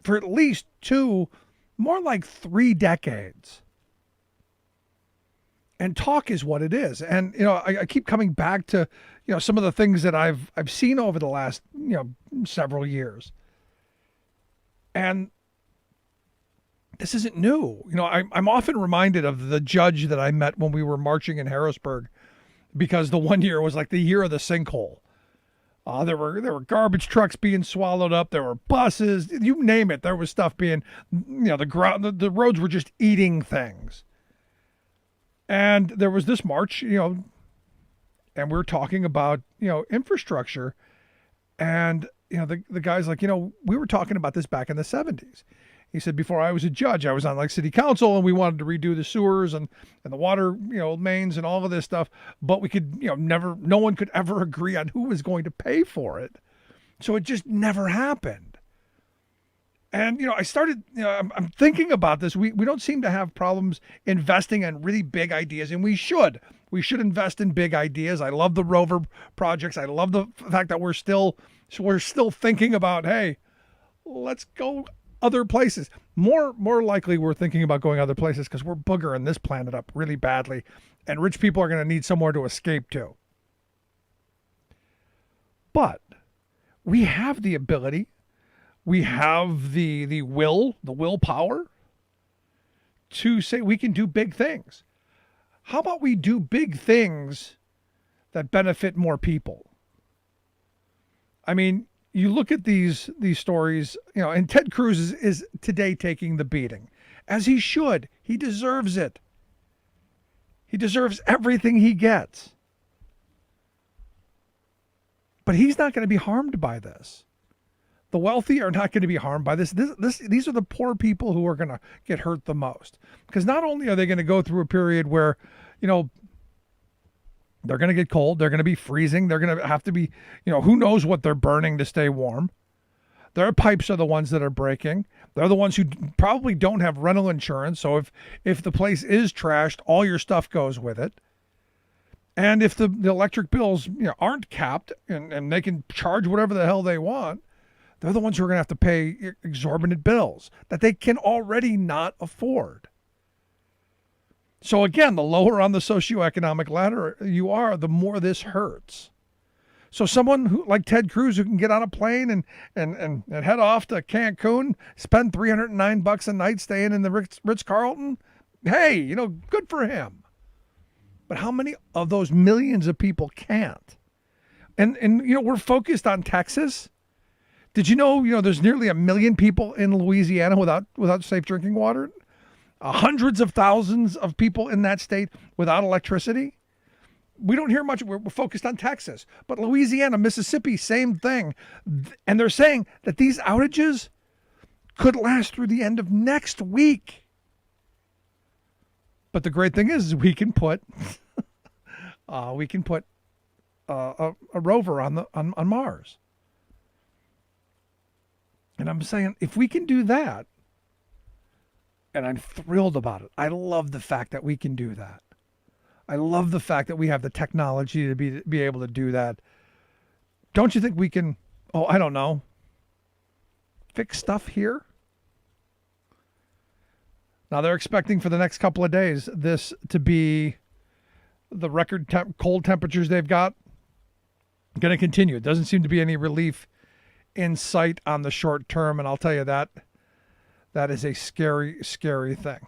at least 2, more like 3 decades. And talk is what it is. And I keep coming back to some of the things that I've seen over the last several years. And this isn't new. I'm often reminded of the judge that I met when we were marching in Harrisburg, because the one year was like the year of the sinkhole. There were garbage trucks being swallowed up. There were buses, you name it. There was stuff being, the roads were just eating things. And there was this march, and we're talking about, infrastructure. And, the guy's like, we were talking about this back in the 70s. He said, before I was a judge, I was on city council, and we wanted to redo the sewers and the water, mains and all of this stuff. But we could, no one could ever agree on who was going to pay for it. So it just never happened. And, I started, I'm thinking about this. We don't seem to have problems investing in really big ideas, and we should. We should invest in big ideas. I love the rover projects. I love the fact that we're still thinking about, hey, let's go other places. More likely we're thinking about going other places because we're boogering this planet up really badly, and rich people are going to need somewhere to escape to. But we have the ability, we have the willpower to say we can do big things. How about we do big things that benefit more people? I mean, you look at these stories, and Ted Cruz is today taking the beating, as he should. He deserves it. He deserves everything he gets. But he's not going to be harmed by this. The wealthy are not going to be harmed by this. These are the poor people who are going to get hurt the most. Because not only are they going to go through a period where, they're going to get cold, they're going to be freezing, they're going to have to be, who knows what they're burning to stay warm. Their pipes are the ones that are breaking. They're the ones who probably don't have rental insurance. So if the place is trashed, all your stuff goes with it. And if the electric bills aren't capped and they can charge whatever the hell they want, they're the ones who are going to have to pay exorbitant bills that they can already not afford. So again, the lower on the socioeconomic ladder you are, the more this hurts. So someone who like Ted Cruz who can get on a plane and head off to Cancun, spend $309 a night staying in the Ritz-Carlton, hey, good for him. But how many of those millions of people can't? And we're focused on Texas. Did you know, there's nearly 1 million people in Louisiana without safe drinking water? Hundreds of thousands of people in that state without electricity. We don't hear much. We're focused on Texas, but Louisiana, Mississippi, same thing. And they're saying that these outages could last through the end of next week. But the great thing is we can put a rover on Mars. And I'm saying if we can do that, and I'm thrilled about it. I love the fact that we can do that. I love the fact that we have the technology to be able to do that. Don't you think we can, I don't know, fix stuff here? Now they're expecting for the next couple of days this to be the record cold temperatures they've got. Going to continue. It doesn't seem to be any relief in sight on the short term, and I'll tell you that is a scary, scary thing.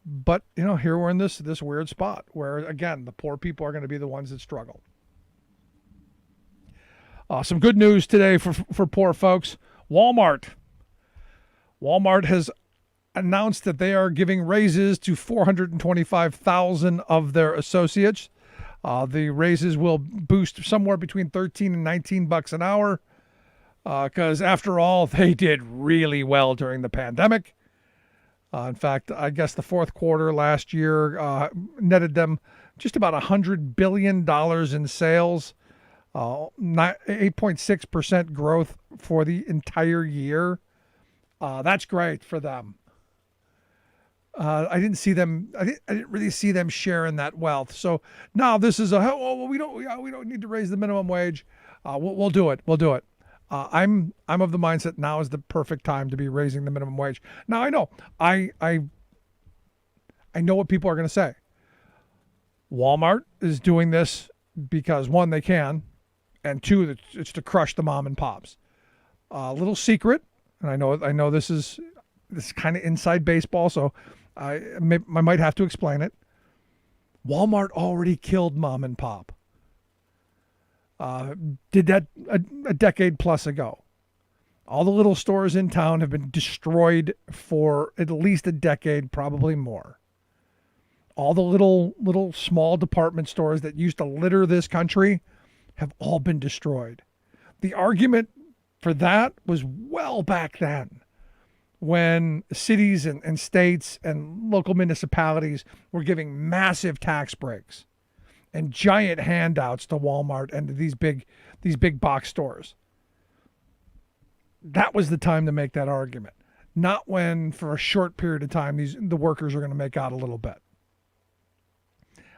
But, here we're in this weird spot where, again, the poor people are going to be the ones that struggle. Some good news today for poor folks. Walmart has announced that they are giving raises to 425,000 of their associates. The raises will boost somewhere between $13 and $19 an hour because, after all, they did really well during the pandemic. In fact, I guess the fourth quarter last year netted them just about $100 billion in sales, 8.6% growth for the entire year. That's great for them. I didn't really see them sharing that wealth. So now this is we don't need to raise the minimum wage. We'll do it. We'll do it. I'm of the mindset now is the perfect time to be raising the minimum wage. Now I know I know what people are going to say. Walmart is doing this because one, they can, and two, it's to crush the mom and pops. Little secret, and I know this is kind of inside baseball, so I might have to explain it. Walmart already killed mom and pop. Did that a decade plus ago. All the little stores in town have been destroyed for at least a decade, probably more. All the little small department stores that used to litter this country have all been destroyed. The argument for that was well back then, when cities and states and local municipalities were giving massive tax breaks and giant handouts to Walmart and to these big box stores. That was the time to make that argument, not when for a short period of time the workers are going to make out a little bit.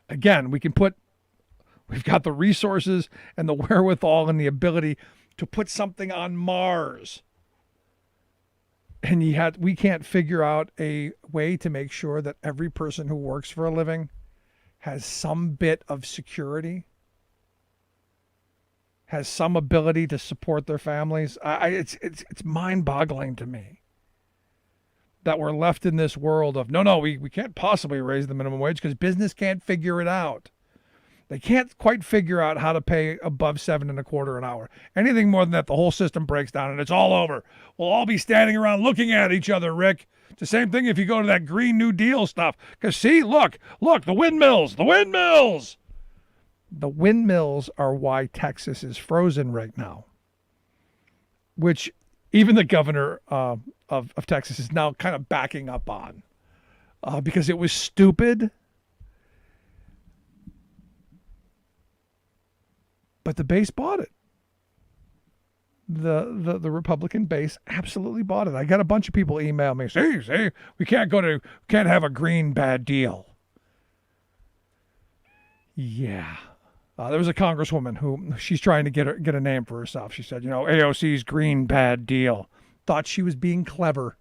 Again, we've got the resources and the wherewithal and the ability to put something on Mars. And we can't figure out a way to make sure that every person who works for a living has some bit of security, has some ability to support their families. It's mind-boggling to me that we're left in this world of we can't possibly raise the minimum wage because business can't figure it out. They can't quite figure out how to pay above $7.25 an hour. Anything more than that, the whole system breaks down and it's all over. We'll all be standing around looking at each other, Rick. It's the same thing if you go to that Green New Deal stuff. Because see, look, the windmills. The windmills are why Texas is frozen right now, which even the governor of Texas is now kind of backing up on because it was stupid. But the base bought it. The Republican base absolutely bought it. I got a bunch of people email me, say we can't have a green bad deal. Yeah. There was a congresswoman who she's trying to get a name for herself. She said, AOC's green bad deal. Thought she was being clever.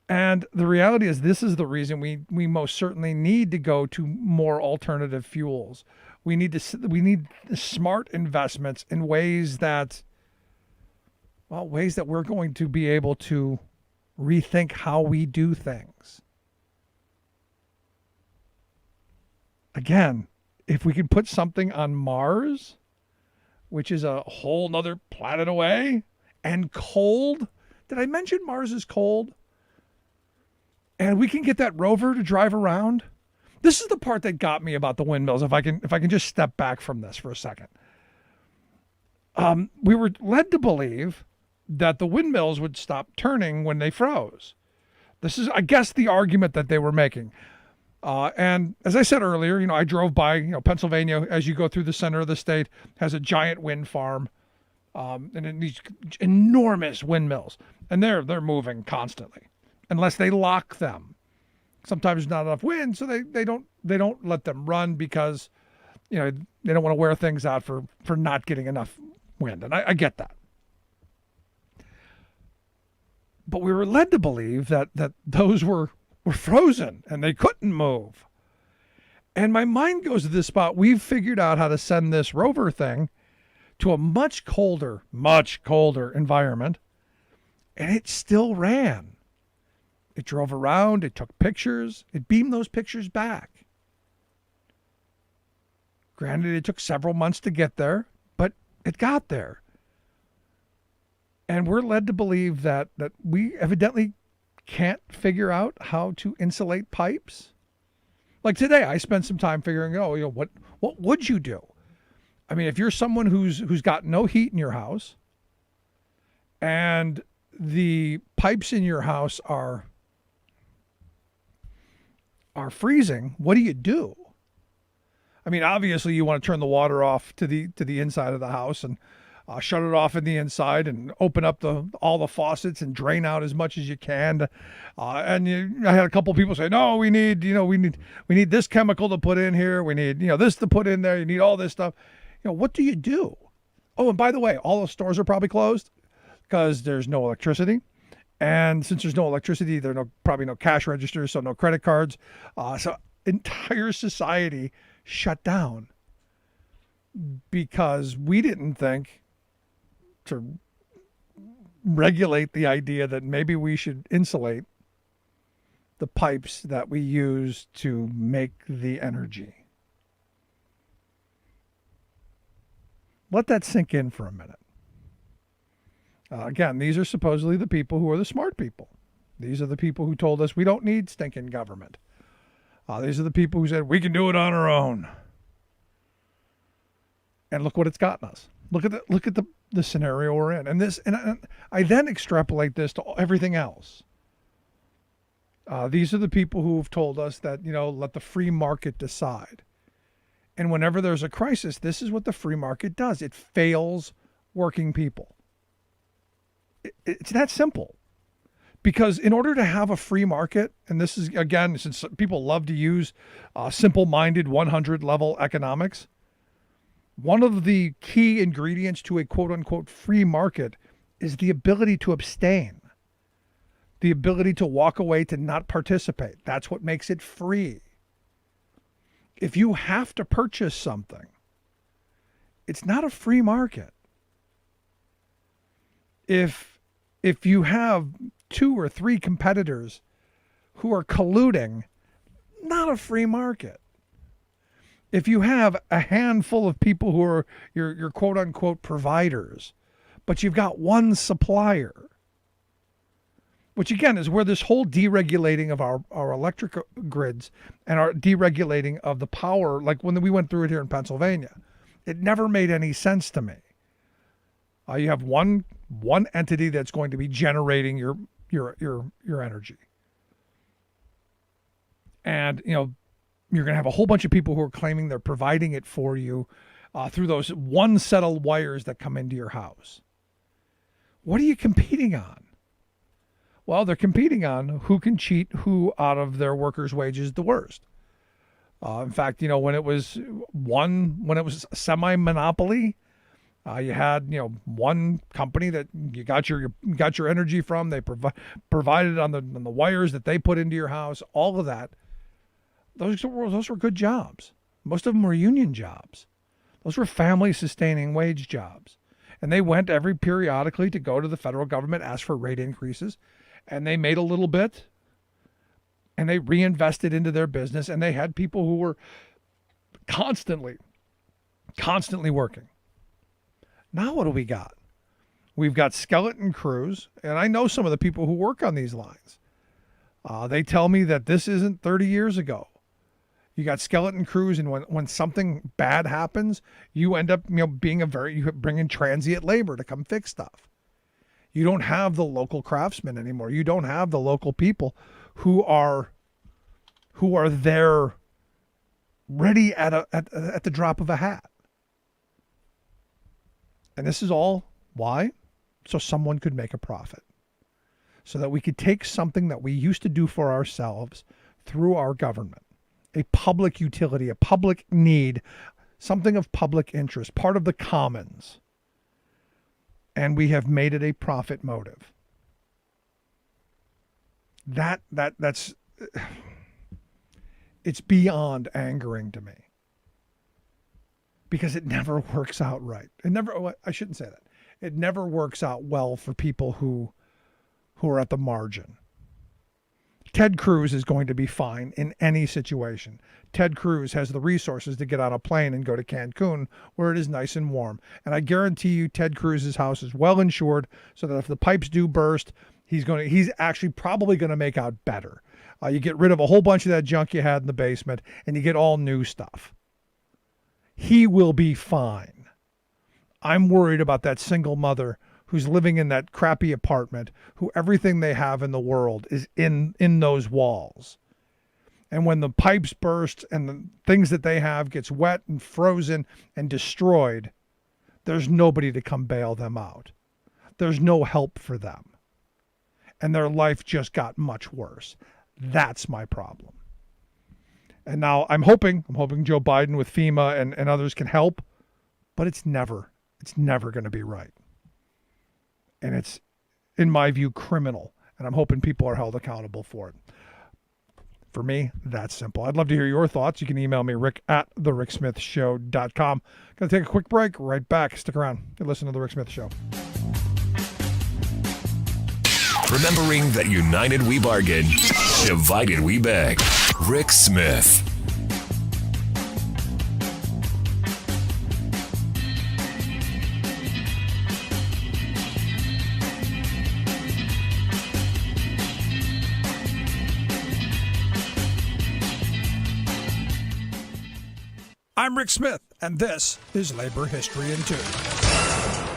And the reality is this is the reason we most certainly need to go to more alternative fuels. We need smart investments in ways that we're going to be able to rethink how we do things. Again, if we could put something on Mars, which is a whole nother planet away, and cold. Did I mention Mars is cold? And we can get that rover to drive around. This is the part that got me about the windmills. If I can just step back from this for a second. We were led to believe that the windmills would stop turning when they froze. This is, I guess, the argument that they were making. And as I said earlier, I drove by, Pennsylvania, as you go through the center of the state, has a giant wind farm, and these enormous windmills, and they're moving constantly, unless they lock them. Sometimes there's not enough wind, so they don't let them run because, they don't want to wear things out for not getting enough wind, and I get that. But we were led to believe that those were frozen and they couldn't move. And my mind goes to this spot. We've figured out how to send this rover thing to a much colder environment, and it still ran. It drove around, it took pictures, it beamed those pictures back. Granted, it took several months to get there, but it got there. And we're led to believe that we evidently can't figure out how to insulate pipes. Like today, I spent some time figuring, what would you do? I mean, if you're someone who's got no heat in your house and the pipes in your house are freezing, what do you do? I mean, obviously you want to turn the water off to the inside of the house and shut it off in the inside and open up all the faucets and drain out as much as you can. I had a couple people say, no, we need this chemical to put in here. We need, this to put in there. You need all this stuff. What do you do? Oh, and by the way, all the stores are probably closed because there's no electricity. And since there's no electricity, there are probably no cash registers, so no credit cards. So entire society shut down because we didn't think to regulate the idea that maybe we should insulate the pipes that we use to make the energy. Let that sink in for a minute. Again, these are supposedly the people who are the smart people. These are the people who told us we don't need stinking government. These are the people who said we can do it on our own. And look what it's gotten us. Look at the scenario we're in. And I then extrapolate this to everything else. These are the people who have told us that, let the free market decide. And whenever there's a crisis, this is what the free market does. It fails working people. It's that simple. Because in order to have a free market, and this is, again, since people love to use simple-minded 100-level economics, one of the key ingredients to a quote-unquote free market is the ability to abstain, the ability to walk away, to not participate. That's what makes it free. If you have to purchase something, it's not a free market. If you have 2 or 3 competitors who are colluding, not a free market. If you have a handful of people who are your quote unquote providers, but you've got one supplier, which again is where this whole deregulating of our electric grids and our deregulating of the power, like when we went through it here in Pennsylvania, it never made any sense to me. You have one entity that's going to be generating your energy. And, you're going to have a whole bunch of people who are claiming they're providing it for you through those one set of wires that come into your house. What are you competing on? Well, they're competing on who can cheat who out of their workers' wages the worst. In fact, when it was a semi-monopoly, you had, one company that you got your energy from. They provided on the wires that they put into your house. All of that. Those were good jobs. Most of them were union jobs. Those were family-sustaining wage jobs. And they went every periodically to go to the federal government, ask for rate increases, and they made a little bit, and they reinvested into their business, and they had people who were constantly working. Now what do we got? We've got skeleton crews, and I know some of the people who work on these lines. They tell me that this isn't 30 years ago. You got skeleton crews, and when something bad happens, you end up being you bring in transient labor to come fix stuff. You don't have the local craftsmen anymore. You don't have the local people who are there ready at the drop of a hat. And this is all why? So someone could make a profit. So that we could take something that we used to do for ourselves through our government, a public utility, a public need, something of public interest, part of the commons, and we have made it a profit motive. That's it's beyond angering to me, because it never works out right. I shouldn't say that. It never works out well for people who are at the margin. Ted Cruz is going to be fine in any situation. Ted Cruz has the resources to get on a plane and go to Cancun, where it is nice and warm. And I guarantee you Ted Cruz's house is well insured, so that if the pipes do burst, he's actually probably going to make out better. You get rid of a whole bunch of that junk you had in the basement, and you get all new stuff. He will be fine. I'm worried about that single mother who's living in that crappy apartment, who everything they have in the world is in those walls. And when the pipes burst and the things that they have gets wet and frozen and destroyed, there's nobody to come bail them out. There's no help for them. And their life just got much worse. That's my problem. And now I'm hoping Joe Biden with FEMA and others can help, but it's never going to be right. And it's, in my view, criminal. And I'm hoping people are held accountable for it. For me, that's simple. I'd love to hear your thoughts. You can email me, rick@thericksmithshow.com. Going to take a quick break. Right back. Stick around. You listen to The Rick Smith Show. Remembering that united we bargain, divided we beg. Rick Smith. I'm Rick Smith, and this is Labor History in 2.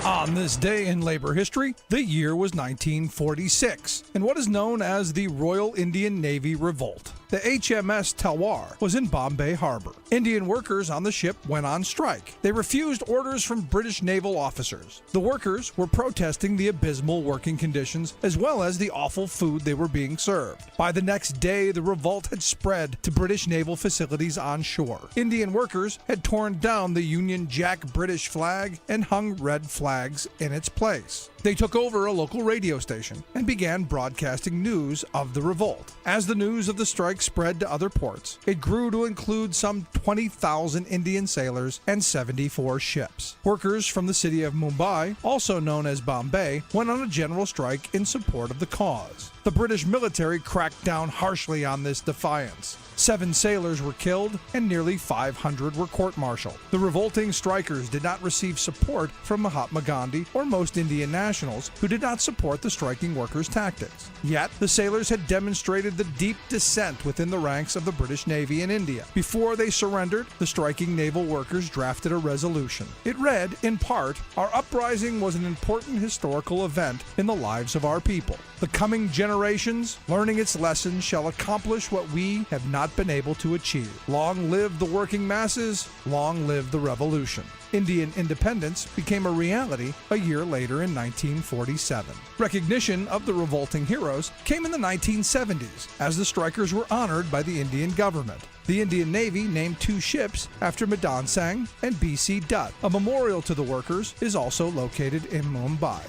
On this day in labor history, the year was 1946, in what is known as the Royal Indian Navy Revolt. The HMS Talwar was in Bombay Harbor. Indian workers on the ship went on strike. They refused orders from British naval officers. The workers were protesting the abysmal working conditions as well as the awful food they were being served. By the next day, the revolt had spread to British naval facilities on shore. Indian workers had torn down the Union Jack British flag and hung red flags in its place. They took over a local radio station and began broadcasting news of the revolt. As the news of the strike spread to other ports, it grew to include some 20,000 Indian sailors and 74 ships. Workers from the city of Mumbai, also known as Bombay, went on a general strike in support of the cause. The British military cracked down harshly on this defiance. 7 sailors were killed and nearly 500 were court-martialed. The revolting strikers did not receive support from Mahatma Gandhi or most Indian nationals who did not support the striking workers' tactics. Yet, the sailors had demonstrated the deep dissent within the ranks of the British Navy in India. Before they surrendered, the striking naval workers drafted a resolution. It read, in part, "Our uprising was an important historical event in the lives of our people. The coming generations, learning its lessons, shall accomplish what we have not been able to achieve. Long live the working masses, long live the revolution." Indian independence became a reality a year later in 1947. Recognition of the revolting heroes came in the 1970s as the strikers were honored by the Indian government. The Indian Navy named 2 ships after Madan Singh and B.C. Dutt. A memorial to the workers is also located in Mumbai.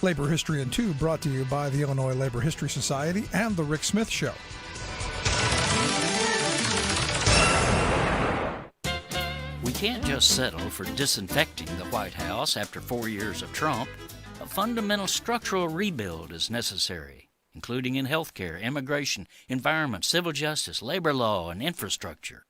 Labor History in 2 brought to you by the Illinois Labor History Society and The Rick Smith Show. can't just settle for disinfecting the White House after 4 years of Trump. A fundamental structural rebuild is necessary, including in healthcare, immigration, environment, civil justice, labor law, and infrastructure.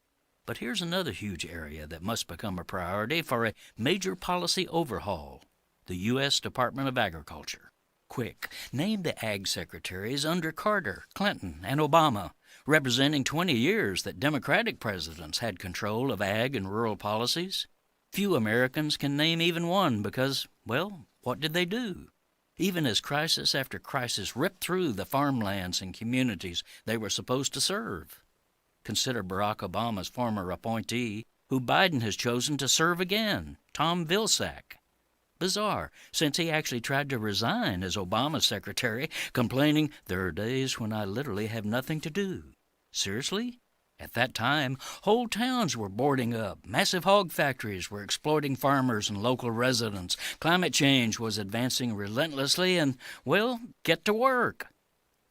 But here's another huge area that must become a priority for a major policy overhaul: the U.S. Department of Agriculture. Quick, name the Ag Secretaries under Carter, Clinton, and Obama, representing 20 years that Democratic presidents had control of ag and rural policies. Few Americans can name even one because, well, what did they do? Even as crisis after crisis ripped through the farmlands and communities they were supposed to serve. Consider Barack Obama's former appointee, who Biden has chosen to serve again, Tom Vilsack. Bizarre, since he actually tried to resign as Obama's secretary, complaining, "There are days when I literally have nothing to do." Seriously? At that time, whole towns were boarding up, massive hog factories were exploiting farmers and local residents, climate change was advancing relentlessly, and, well, get to work.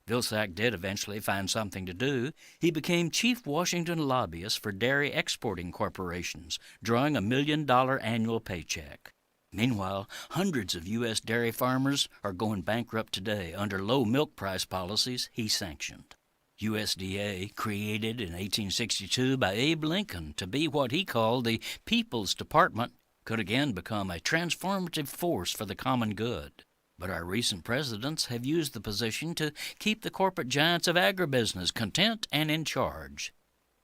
Vilsack did eventually find something to do. He became chief Washington lobbyist for dairy exporting corporations, drawing $1 million annual paycheck. Meanwhile, hundreds of U.S. dairy farmers are going bankrupt today under low milk price policies he sanctioned. USDA, created in 1862 by Abe Lincoln to be what he called the People's Department, could again become a transformative force for the common good. But our recent presidents have used the position to keep the corporate giants of agribusiness content and in charge.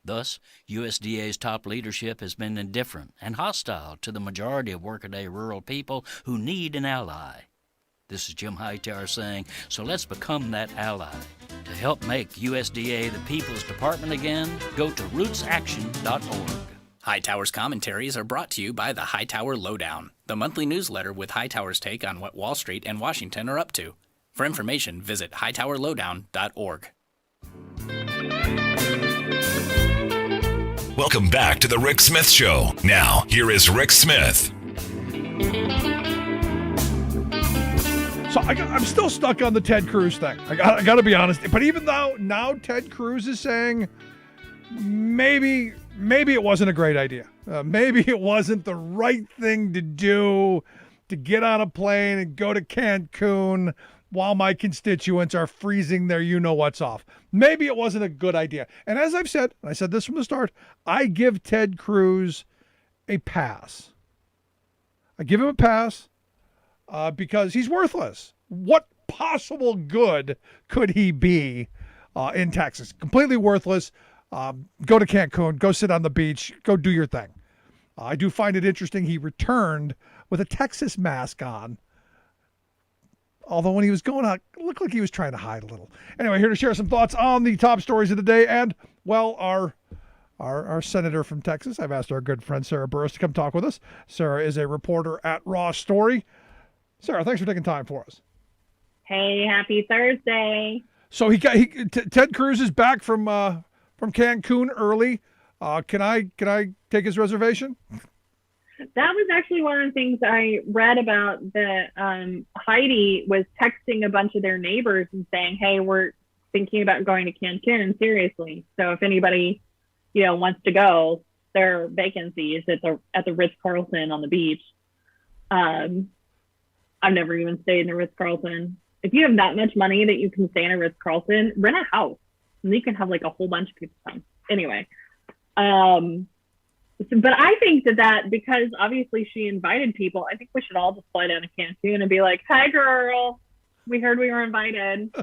Thus, USDA's top leadership has been indifferent and hostile to the majority of workaday rural people who need an ally. This is Jim Hightower saying, so let's become that ally. To help make USDA the People's Department again, go to rootsaction.org. Hightower's commentaries are brought to you by the Hightower Lowdown, the monthly newsletter with Hightower's take on what Wall Street and Washington are up to. For information, visit hightowerlowdown.org. Welcome back to the Rick Smith Show. Now, here is Rick Smith. So I'm still stuck on the Ted Cruz thing. I got to be honest. But even though now Ted Cruz is saying maybe it wasn't a great idea. Maybe it wasn't the right thing to do to get on a plane and go to Cancun while my constituents are freezing their you-know-what's off. Maybe it wasn't a good idea. And as I've said, and I said this from the start, I give Ted Cruz a pass. I give him a pass because he's worthless. What possible good could he be in Texas? Completely worthless. Go to Cancun, go sit on the beach, go do your thing. I do find it interesting he returned with a Texas mask on. Although when he was going out, it looked like he was trying to hide a little. Anyway, here to share some thoughts on the top stories of the day. And, well, our senator from Texas, I've asked our good friend Sarah Burris to come talk with us. Sarah is a reporter at Raw Story. Sarah, thanks for taking time for us. Hey, happy Thursday. So Ted Cruz is back from Cancun early. Can I take his reservation? That was actually one of the things I read about that Heidi was texting a bunch of their neighbors and saying, hey, we're thinking about going to Cancun, seriously. So if anybody, wants to go, there are vacancies at the Ritz-Carlton on the beach. I've never even stayed in a Ritz-Carlton. If you have that much money that you can stay in a Ritz-Carlton, rent a house. And you can have like a whole bunch of people come. Anyway. But I think that because obviously she invited people, I think we should all just fly down to Cancun and be like, hi, girl, we heard we were invited.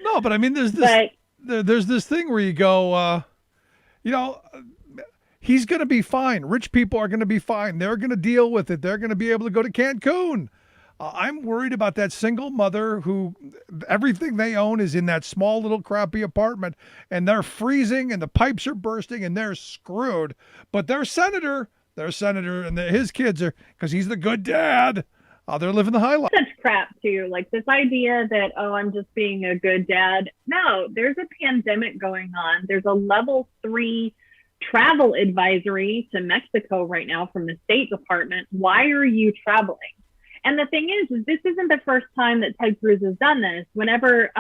No, but I mean, there's this thing where you go, he's going to be fine. Rich people are going to be fine. They're going to deal with it. They're going to be able to go to Cancun. I'm worried about that single mother who everything they own is in that small little crappy apartment, and they're freezing and the pipes are bursting and they're screwed. But their senator and his kids are, because he's the good dad, they're living the high life. Such crap too. Like this idea that, I'm just being a good dad. No, there's a pandemic going on. There's a level 3 travel advisory to Mexico right now from the State Department. Why are you traveling? And the thing is this isn't the first time that Ted Cruz has done this. Whenever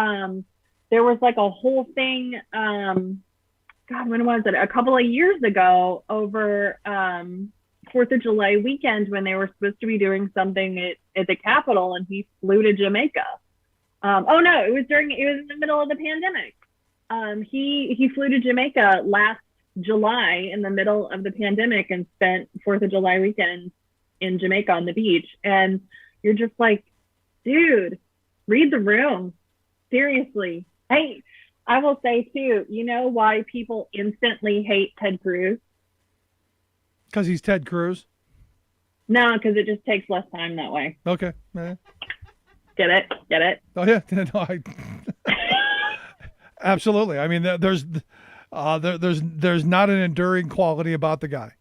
there was like a whole thing, because God, when was it? A couple of years ago over 4th of July weekend when they were supposed to be doing something at the Capitol, and he flew to Jamaica. Oh no, it was in the middle of the pandemic. He flew to Jamaica last July in the middle of the pandemic and spent 4th of July weekend in Jamaica on the beach. And you're just like, dude, read the room. Seriously. Hey, I will say too, you know why people instantly hate Ted Cruz? Because he's Ted Cruz? No, because it just takes less time that way. Okay. Get it? Oh, yeah. No, absolutely. I mean, there's not an enduring quality about the guy.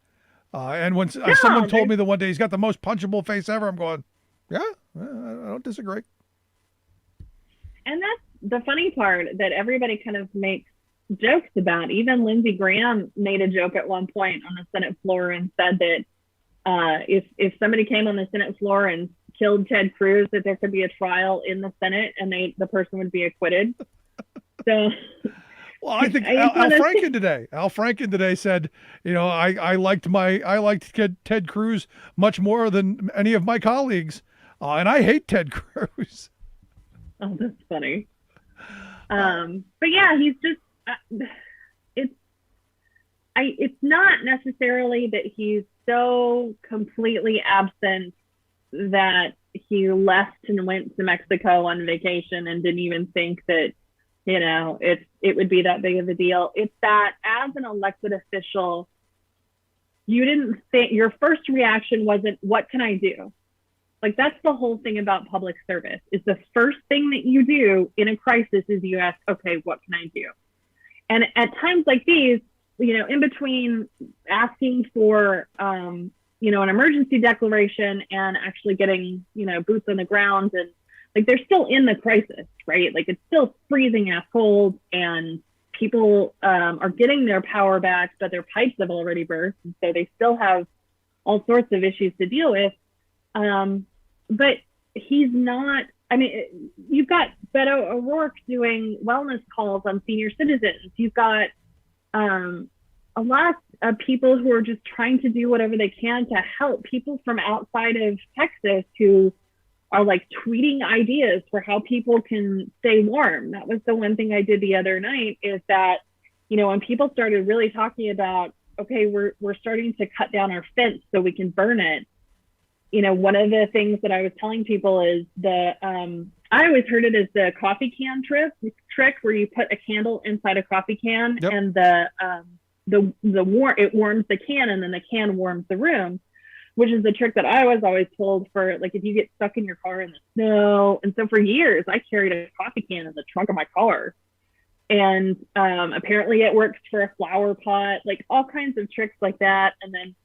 And when someone told me that one day he's got the most punchable face ever, I'm going, yeah, I don't disagree. And that's the funny part that everybody kind of makes jokes about. Even Lindsey Graham made a joke at one point on the Senate floor and said that if somebody came on the Senate floor and killed Ted Cruz, that there could be a trial in the Senate and the person would be acquitted. So, well, I think Al Franken today said, you know, I liked Ted Cruz much more than any of my colleagues, and I hate Ted Cruz. Oh, that's funny. But yeah, he's just it's not necessarily that he's so completely absent that he left and went to Mexico on vacation and didn't even think that, you know, it would be that big of a deal. It's that as an elected official, you didn't think, your first reaction wasn't, what can I do? Like, that's the whole thing about public service, is the first thing that you do in a crisis is you ask, okay, what can I do? And at times like these, you know, in between asking for, you know, an emergency declaration and actually getting, you know, boots on the ground, and like, they're still in the crisis, right? Like, it's still freezing ass cold, and people are getting their power back, but their pipes have already burst. And so they still have all sorts of issues to deal with. But he's not, I mean, you've got Beto O'Rourke doing wellness calls on senior citizens. You've got a lot of people who are just trying to do whatever they can to help people from outside of Texas who are like tweeting ideas for how people can stay warm. That was the one thing I did the other night, is that, you know, when people started really talking about, okay, we're starting to cut down our fence so we can burn it. You know, one of the things that I was telling people is I always heard it as the coffee can trick where you put a candle inside a coffee can. Yep. And it warms the can, and then the can warms the room, which is the trick that I was always told for, like, if you get stuck in your car in the snow. And so for years I carried a coffee can in the trunk of my car, and apparently it works for a flower pot, like all kinds of tricks like that. And then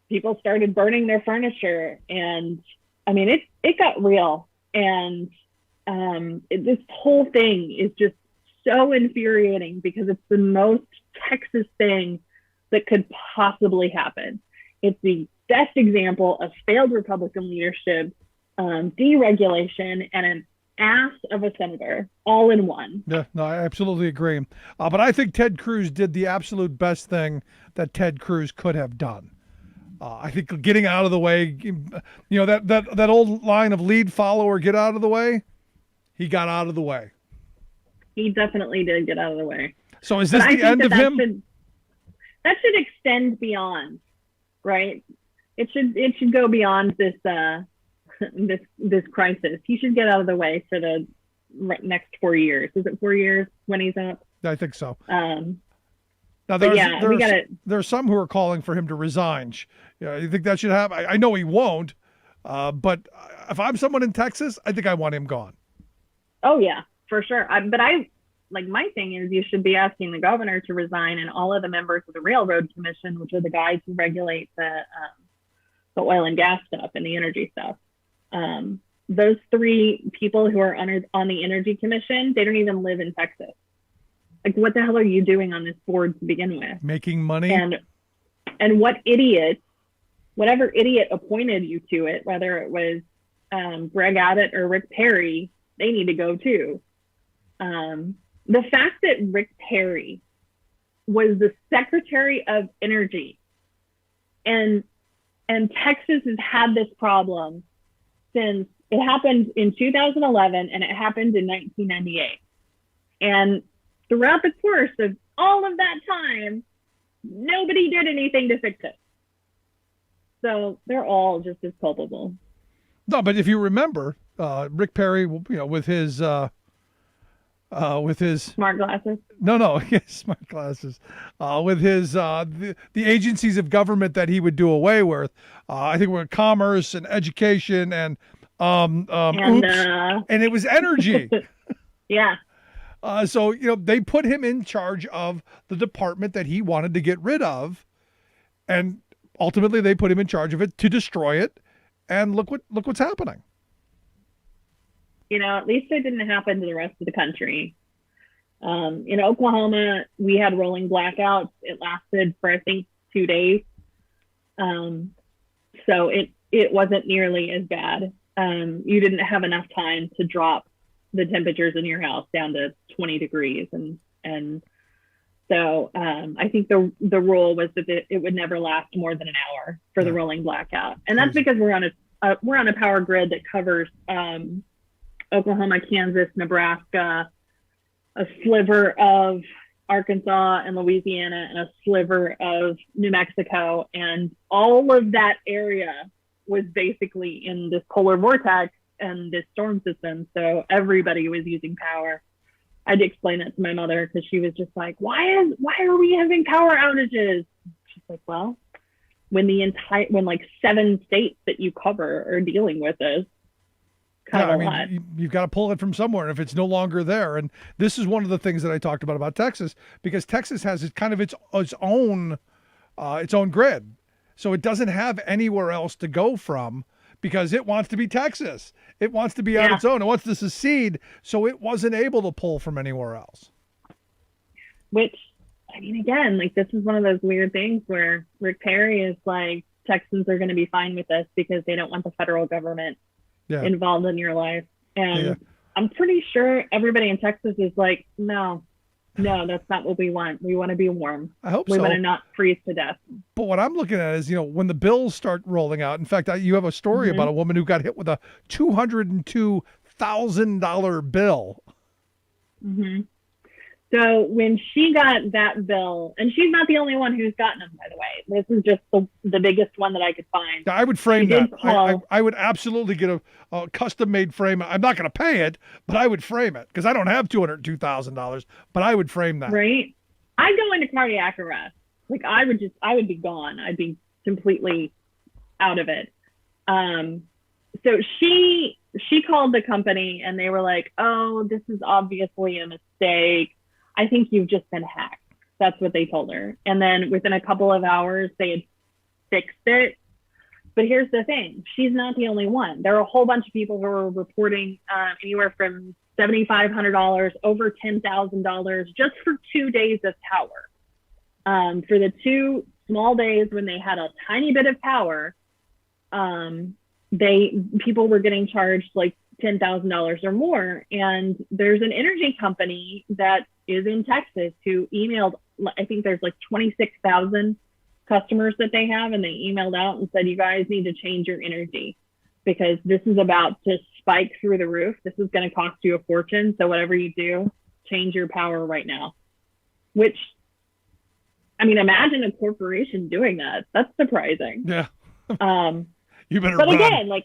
people started burning their furniture, and I mean, it got real. And this whole thing is just so infuriating because it's the most Texas thing that could possibly happen. It's the best example of failed Republican leadership, deregulation, and an ass of a senator all in one. Yeah, no, I absolutely agree. But I think Ted Cruz did the absolute best thing that Ted Cruz could have done. I think getting out of the way, you know, that old line of lead, follow, or get out of the way, he got out of the way. He definitely did get out of the way. So is this the end of him? That should extend beyond, right? It should go beyond this this crisis. He should get out of the way for the next 4 years. Is it 4 years when he's up? I think so. Now, there's some who are calling for him to resign. You think that should happen? I know he won't, but if I'm someone in Texas, I think I want him gone. Oh, yeah, for sure. My thing is, you should be asking the governor to resign, and all of the members of the Railroad Commission, which are the guys who regulate the oil and gas stuff and the energy stuff. Those three people who are on the Energy Commission, they don't even live in Texas. Like, what the hell are you doing on this board to begin with? Making money. And whatever idiot appointed you to it, whether it was Greg Abbott or Rick Perry, they need to go too. The fact that Rick Perry was the Secretary of Energy. And Texas has had this problem since it happened in 2011 and it happened in 1998. And throughout the course of all of that time, nobody did anything to fix it. So they're all just as culpable. No, but if you remember, Rick Perry, with his smart glasses. No, smart glasses. With his the agencies of government that he would do away with. I think we're commerce and education and it was energy. Yeah. So they put him in charge of the department that he wanted to get rid of, and ultimately they put him in charge of it to destroy it. And look what's happening. At least it didn't happen to the rest of the country. In Oklahoma, we had rolling blackouts. It lasted for, I think, 2 days. So it wasn't nearly as bad. You didn't have enough time to drop the temperatures in your house down to 20 degrees. And so I think the rule was that it would never last more than an hour for the rolling blackout. And that's because we're on a power grid that covers Oklahoma, Kansas, Nebraska, a sliver of Arkansas and Louisiana, and a sliver of New Mexico. And all of that area was basically in this polar vortex and this storm system. So everybody was using power. I had to explain that to my mother because she was just like, why are we having power outages? She's like, well, when like 7 states that you cover are dealing with this. You've got to pull it from somewhere, and if it's no longer there, and this is one of the things that I talked about Texas, because Texas has its own grid, so it doesn't have anywhere else to go from because it wants to be Texas. It wants to be on its own. It wants to secede, so it wasn't able to pull from anywhere else. Which, again, this is one of those weird things where Rick Perry is like, Texans are going to be fine with this because they don't want the federal government involved in your life. And I'm pretty sure everybody in Texas is like, no, that's not what we want. We want to be warm. I hope we want to not freeze to death. But what I'm looking at is, when the bills start rolling out, in fact, you have a story about a woman who got hit with a $202,000 bill. Mm-hmm. So when she got that bill, and she's not the only one who's gotten them, by the way. This is just the biggest one that I could find. I would frame that. I would absolutely get a custom-made frame. I'm not going to pay it, but I would frame it because I don't have $202,000, but I would frame that. Right? I go into cardiac arrest. I would be gone. I'd be completely out of it. So she called the company and they were like, oh, this is obviously a mistake. I think you've just been hacked. That's what they told her. And then within a couple of hours, they had fixed it. But here's the thing. She's not the only one. There are a whole bunch of people who are reporting anywhere from $7,500 over $10,000 just for 2 days of power. For the 2 small days when they had a tiny bit of power, people were getting charged like $10,000 or more. And there's an energy company that is in Texas who emailed, I think there's like 26,000 customers that they have, and they emailed out and said, you guys need to change your energy because this is about to spike through the roof. This is going to cost you a fortune. So whatever you do, change your power right now. Which, imagine a corporation doing that. That's surprising. Yeah. You better but run.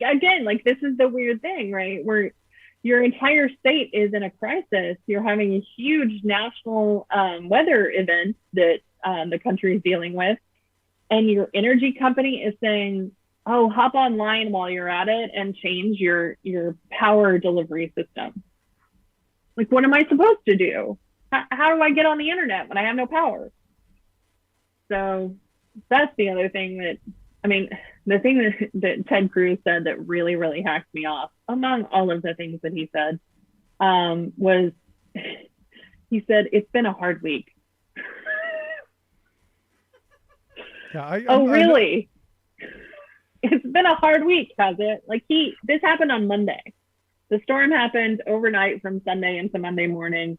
Again, this is the weird thing, right? Where your entire state is in a crisis. You're having a huge national weather event that the country is dealing with. And your energy company is saying, oh, hop online while you're at it and change your power delivery system. What am I supposed to do? How do I get on the internet when I have no power? So that's the other thing that, the thing that Ted Cruz said that really, really hacked me off, among all of the things that he said, was he said, it's been a hard week. Yeah, really? It's been a hard week, has it? This happened on Monday. The storm happened overnight from Sunday into Monday morning.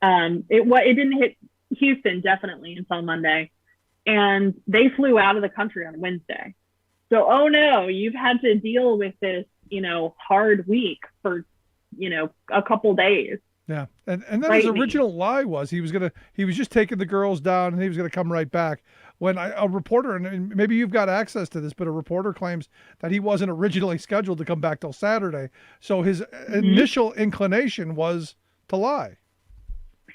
It didn't hit Houston definitely until Monday, and they flew out of the country on Wednesday. So, oh no, you've had to deal with this, hard week for, a couple days. Yeah, and then his original lie was he was just taking the girls down and he was gonna come right back. When a reporter, and maybe you've got access to this, but a reporter claims that he wasn't originally scheduled to come back till Saturday. So his initial inclination was to lie.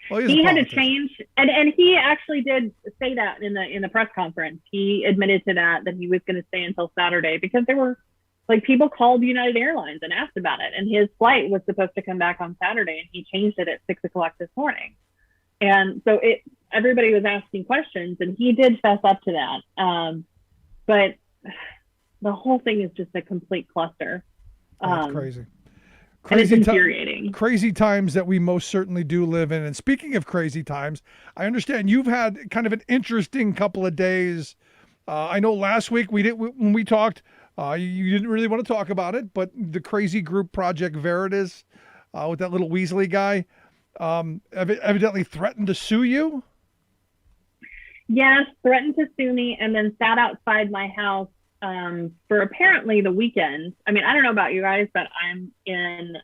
Well, he had to change, and he actually did say that in the press conference. He admitted to that he was going to stay until Saturday because there were people called United Airlines and asked about it, and his flight was supposed to come back on Saturday, and he changed it at 6:00 this morning. And so everybody was asking questions, and he did fess up to that. But the whole thing is just a complete cluster. That's crazy. And it's infuriating. Crazy times that we most certainly do live in. And speaking of crazy times, I understand you've had kind of an interesting couple of days. I know last week when we talked, you didn't really want to talk about it, but the crazy group Project Veritas with that little Weasley guy evidently threatened to sue you. Yes, threatened to sue me, and then sat outside my house for apparently the weekend. I mean, I don't know about you guys, but I'm in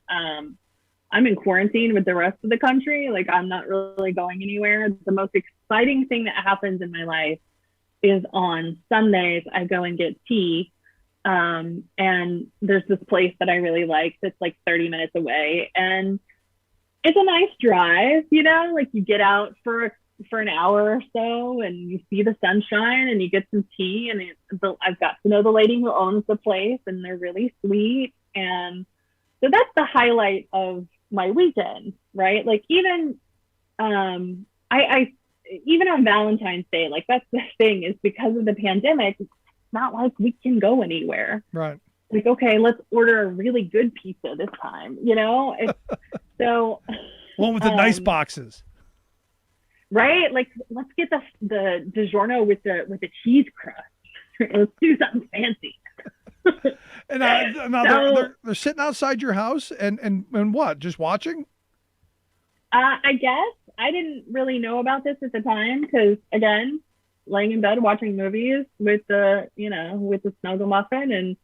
quarantine with the rest of the country. I'm not really going anywhere. The most exciting thing that happens in my life is on Sundays, I go and get tea. And there's this place that I really like that's 30 minutes away. And it's a nice drive, you get out for an hour or so and you see the sunshine and you get some tea, and I've got to know the lady who owns the place, and they're really sweet. And so that's the highlight of my weekend, right? Even even on Valentine's Day, that's the thing, is because of the pandemic, it's not like we can go anywhere. Right. Okay, let's order a really good pizza this time, so one with the nice boxes. Right? Let's get the DiGiorno with the cheese crust. Let's do something fancy. And now they're sitting outside your house and what? Just watching? I guess I didn't really know about this at the time because, again, laying in bed watching movies with the snuggle muffin, and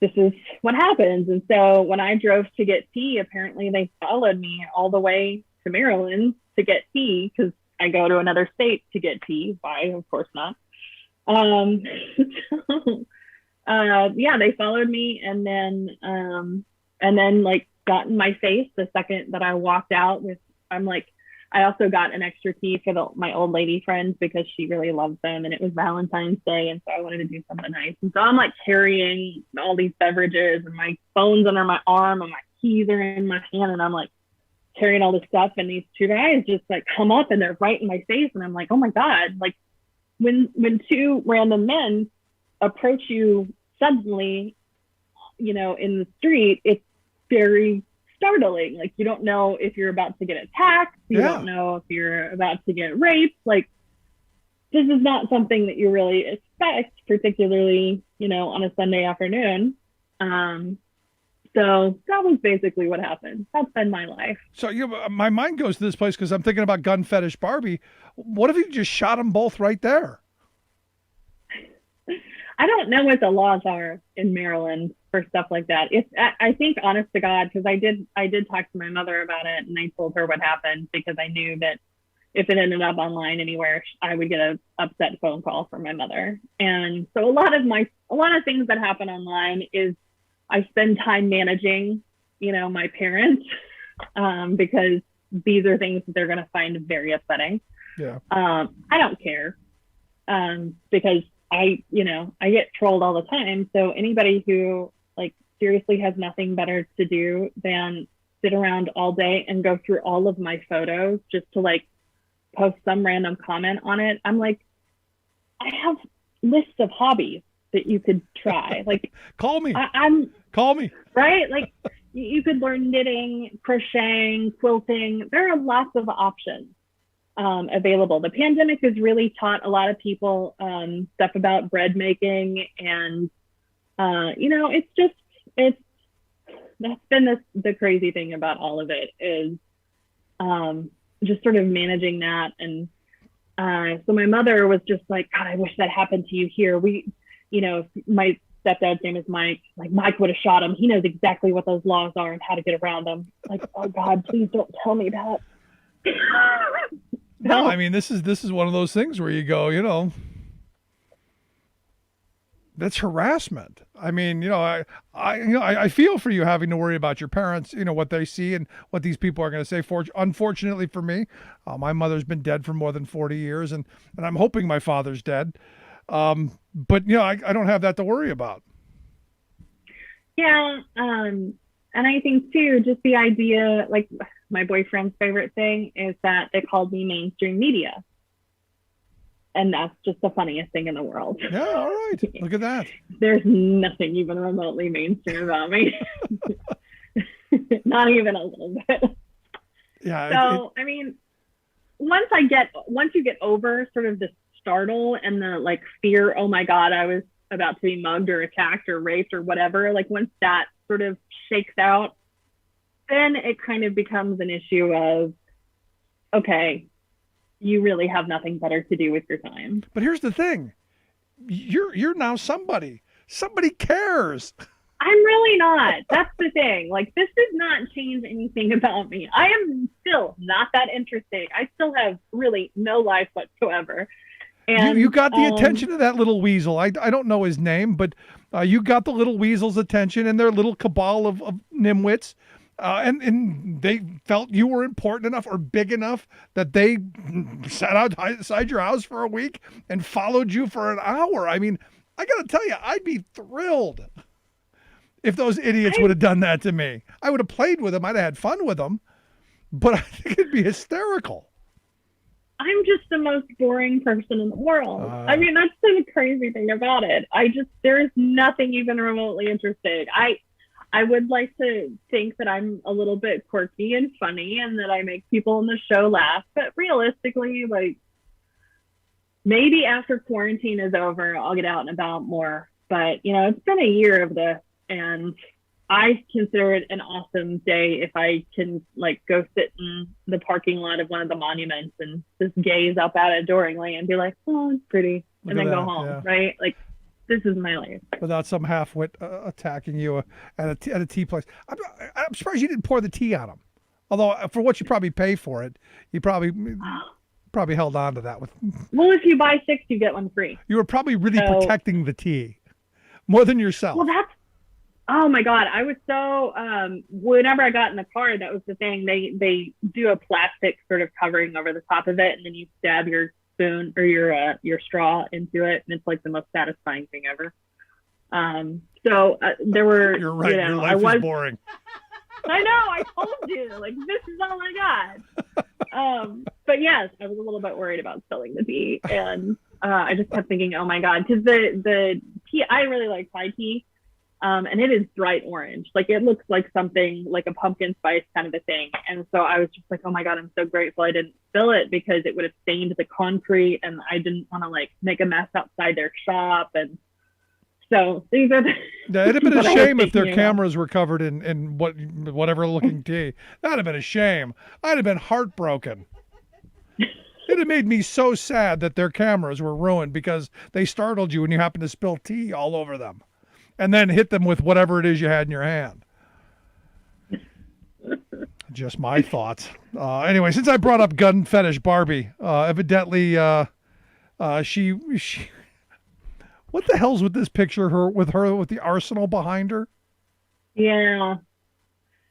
this is what happens. And so when I drove to get tea, apparently they followed me all the way to Maryland to get tea, because I go to another state to get tea. Why? Of course not. They followed me, and then got in my face the second that I walked out with. I also got an extra tea for my old lady friends because she really loves them, and it was Valentine's Day, and so I wanted to do something nice. And so I'm carrying all these beverages, and my phone's under my arm, and my keys are in my hand, and I'm carrying all this stuff, and these two guys just come up and they're right in my face, and I'm oh my God, when two random men approach you suddenly, in the street, it's very startling. You don't know if you're about to get attacked. You don't know if you're about to get raped. This is not something that you really expect, particularly, on a Sunday afternoon. So that was basically what happened. That's been my life. So my mind goes to this place because I'm thinking about gun fetish Barbie. What if you just shot them both right there? I don't know what the laws are in Maryland for stuff like that. I think, honest to God, because I did talk to my mother about it, and I told her what happened because I knew that if it ended up online anywhere, I would get an upset phone call from my mother. And so a lot of things that happen online is I spend time managing, my parents, because these are things that they're going to find very upsetting. Yeah. I don't care, because I get trolled all the time. So anybody who seriously has nothing better to do than sit around all day and go through all of my photos just to post some random comment on it, I'm I have lists of hobbies that you could try. Call me. Call me. Right? You could learn knitting, crocheting, quilting. There are lots of options available. The pandemic has really taught a lot of people stuff about bread making, and that's been the crazy thing about all of it is just sort of managing that. And so my mother was just like, God, I wish that happened to you here. My stepdad's name is Mike. Like, Mike would have shot him. He knows exactly what those laws are and how to get around them. Like, oh God, please don't tell me that. No, I mean, this is one of those things where you go, that's harassment. I mean, I feel for you having to worry about your parents, what they see and what these people are going to say. Unfortunately for me, my mother's been dead for more than 40 years, and I'm hoping my father's dead. But I don't have that to worry about. Yeah. And I think too, just the idea, like my boyfriend's favorite thing is that they called me mainstream media. And that's just the funniest thing in the world. Yeah, all right. Look at that. There's nothing even remotely mainstream about me. Not even a little bit. Yeah. So, I mean, once you get over sort of the startle and the like fear, oh my God, I was about to be mugged or attacked or raped or whatever, like once that sort of shakes out, then it kind of becomes an issue of, okay, you really have nothing better to do with your time. But here's the thing. You're now somebody. Somebody cares. I'm really not. That's the thing. Like, this does not change anything about me. I am still not that interesting. I still have really no life whatsoever. And you got the attention of that little weasel. I don't know his name, but you got the little weasel's attention and their little cabal of nimwits. And they felt you were important enough or big enough that they sat outside your house for a week and followed you for an hour. I mean, I got to tell you, I'd be thrilled if those idiots would have done that to me. I would have played with them. I'd have had fun with them, but I think it'd be hysterical. I'm just the most boring person in the world. I mean, that's the crazy thing about it. There's nothing even remotely interesting. I would like to think that I'm a little bit quirky and funny and that I make people in the show laugh. But realistically, like, maybe after quarantine is over, I'll get out and about more. But, it's been a year of this, and I consider it an awesome day if I can, like, go sit in the parking lot of one of the monuments and just gaze up at it adoringly and be like, oh, it's pretty, and then go home, right? Like, this is my life. Without some half-wit attacking you at a tea place. I'm surprised you didn't pour the tea on them. Although, for what you probably pay for it, you probably held on to that. Well, if you buy 6, you get one free. You were probably really protecting the tea more than yourself. Well, oh my God. I was so, whenever I got in the car, that was the thing. They do a plastic sort of covering over the top of it, and then you stab your spoon or your straw into it, and it's like the most satisfying thing ever. So there were, you're right, your life is boring. I know, I told you, like, this is all I got. But yes, I was a little bit worried about spilling the tea, and I just kept thinking, oh my God, because the tea, I really like Thai tea. And it is bright orange. Like, it looks like something like a pumpkin spice kind of a thing. And so I was just like, oh my God, I'm so grateful I didn't spill it, because it would have stained the concrete and I didn't want to, like, make a mess outside their shop. And so these are it'd have been a shame if their cameras were covered in whatever looking tea. That'd have been a shame. I'd have been heartbroken. It'd have made me so sad that their cameras were ruined because they startled you and you happened to spill tea all over them. And then hit them with whatever it is you had in your hand. Just my thoughts. Anyway, since I brought up gun fetish Barbie, evidently she what the hell's with this picture with her with the arsenal behind her? Yeah.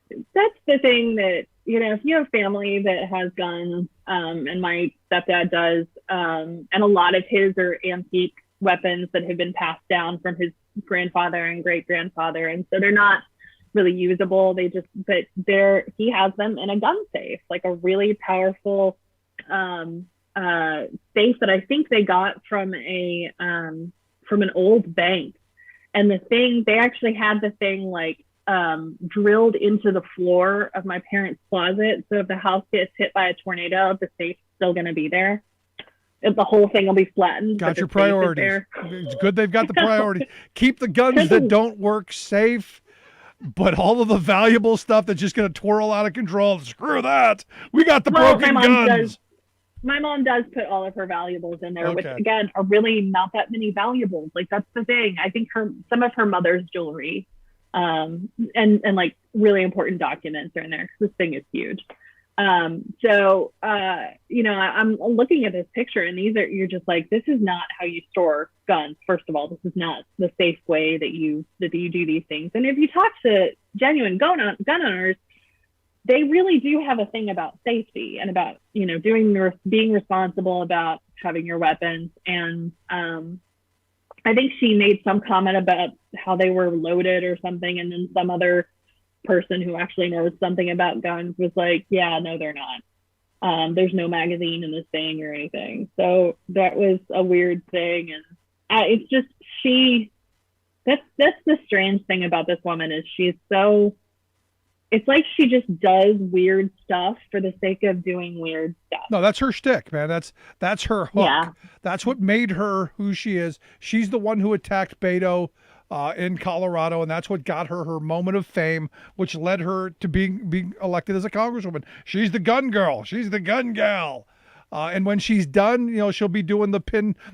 That's the thing that, if you have family that has guns, and my stepdad does, and a lot of his are antique weapons that have been passed down from his grandfather and great grandfather, and so they're not really usable. He has them in a gun safe, like a really powerful safe that I think they got from an old bank. And they actually had the thing like drilled into the floor of my parents' closet, so if the house gets hit by a tornado, the safe's still going to be there. The whole thing will be flattened. Got your priorities. It's good they've got the priorities. Keep the guns that don't work safe. But all of the valuable stuff that's just going to twirl out of control, screw that. We got the Well, broken my mom guns. My mom does put all of her valuables in there, which Okay. again are really not that many valuables. Like that's the thing. I think some of her mother's jewelry, and like really important documents are in there. This thing is huge. So I'm looking at this picture, and you're just like, this is not how you store guns. First of all, this is not the safe way that you do these things. And if you talk to genuine gun owners, they really do have a thing about safety and about, being responsible about having your weapons. And I think she made some comment about how they were loaded or something. And then some other person who actually knows something about guns was like, yeah, no, they're not. There's no magazine in this thing or anything. So that was a weird thing. And it's just, that's the strange thing about this woman is it's like she just does weird stuff for the sake of doing weird stuff. No, that's her shtick, man. That's her hook. Yeah. That's what made her who she is. She's the one who attacked Beto in Colorado, and that's what got her moment of fame, which led her to being elected as a congresswoman. She's the gun girl. She's the gun gal. And when she's done, she'll be doing the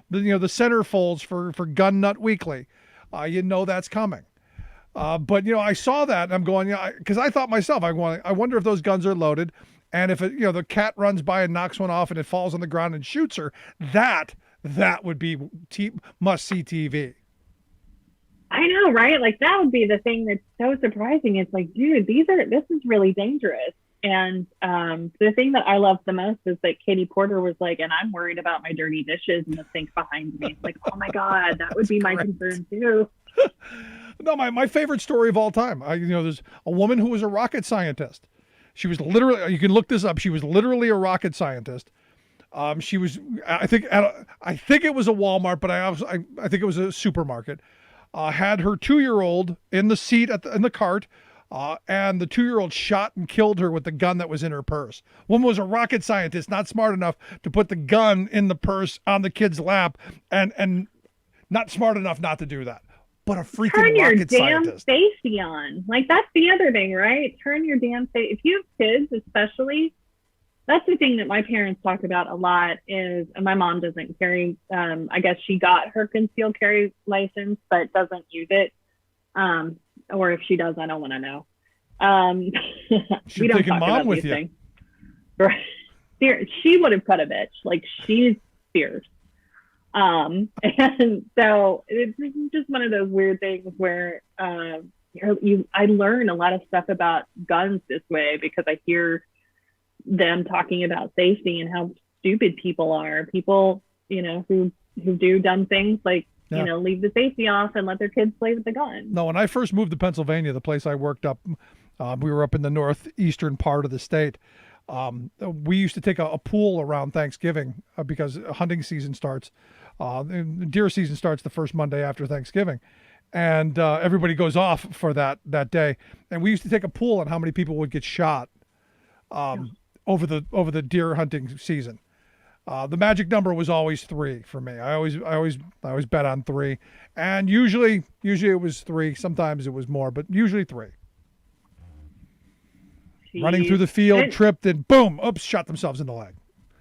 centerfolds for Gun Nut Weekly. That's coming. But I saw that and I'm going, because I thought myself, I wonder if those guns are loaded, and if the cat runs by and knocks one off and it falls on the ground and shoots her, that would be must see TV. I know, right? Like that would be the thing that's so surprising. It's like, dude, this is really dangerous. And the thing that I love the most is that Katie Porter was like, and I'm worried about my dirty dishes in the sink behind me. It's like, oh my God, that would be my concern too. No, my favorite story of all time. There's a woman who was a rocket scientist. She was literally, you can look this up. She was literally a rocket scientist. She was, I think it was a Walmart, but I think it was a supermarket. Had her 2-year-old in the seat in the cart, and the 2-year-old shot and killed her with the gun that was in her purse. Woman was a rocket scientist, not smart enough to put the gun in the purse on the kid's lap, and not smart enough not to do that. But a freaking Turn your rocket damn scientist. safety on. Like that's the other thing, right? Turn your damn safety. If you have kids, especially, that's the thing that my parents talk about a lot is, and my mom doesn't carry, I guess she got her concealed carry license, but doesn't use it. Or if she does, I don't want to know. We don't talk about with these you. things. Right. She would have cut a bitch. Like she's fierce. And so it's just one of those weird things where I learn a lot of stuff about guns this way because I hear them talking about safety and how stupid people are. People, who do dumb things like leave the safety off and let their kids play with the gun. No, when I first moved to Pennsylvania, the place I worked up, we were up in the northeastern part of the state. We used to take a pool around Thanksgiving because hunting season starts. Deer season starts the first Monday after Thanksgiving, and everybody goes off for that day. And we used to take a pool on how many people would get shot over the deer hunting season. The magic number was always 3 for me. I always bet on 3, and usually it was 3. Sometimes it was more, but usually 3. Jeez. Running through the field, tripped, and boom! Oops! Shot themselves in the leg.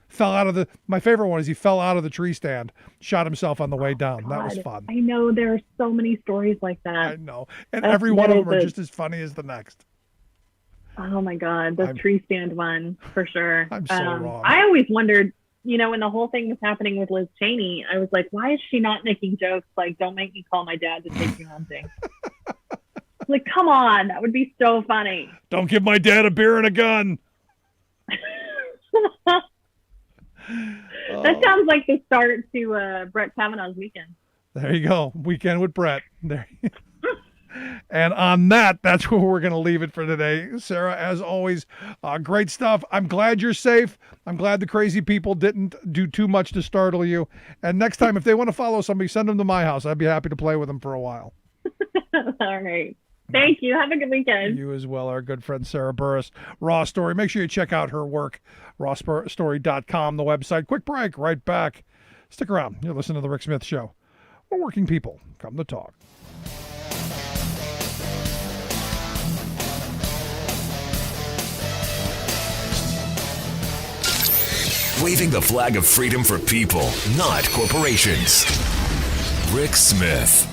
Fell out of the. My favorite one is he fell out of the tree stand, shot himself on the way down. God. That was fun. I know there are so many stories like that. I know, and every one of them are just as funny as the next. Oh my God, the tree stand one for sure. I'm so wrong. I always wondered, when the whole thing was happening with Liz Cheney, I was like, why is she not making jokes like, "Don't make me call my dad to take you hunting"? Like, come on, that would be so funny. Don't give my dad a beer and a gun. That sounds like the start to Brett Kavanaugh's weekend. There you go. Weekend with Brett. There. And on that's where we're going to leave it for today. Sarah, as always, great stuff. I'm glad you're safe. I'm glad the crazy people didn't do too much to startle you. And next time, if they want to follow somebody, send them to my house. I'd be happy to play with them for a while. All right. Thank you. Have a good weekend. You as well, our good friend Sarah Burris. Raw Story. Make sure you check out her work, rawstory.com, the website. Quick break, right back. Stick around. You're listening to The Rick Smith Show. Where working people come to talk. Waving the flag of freedom for people, not corporations. Rick Smith.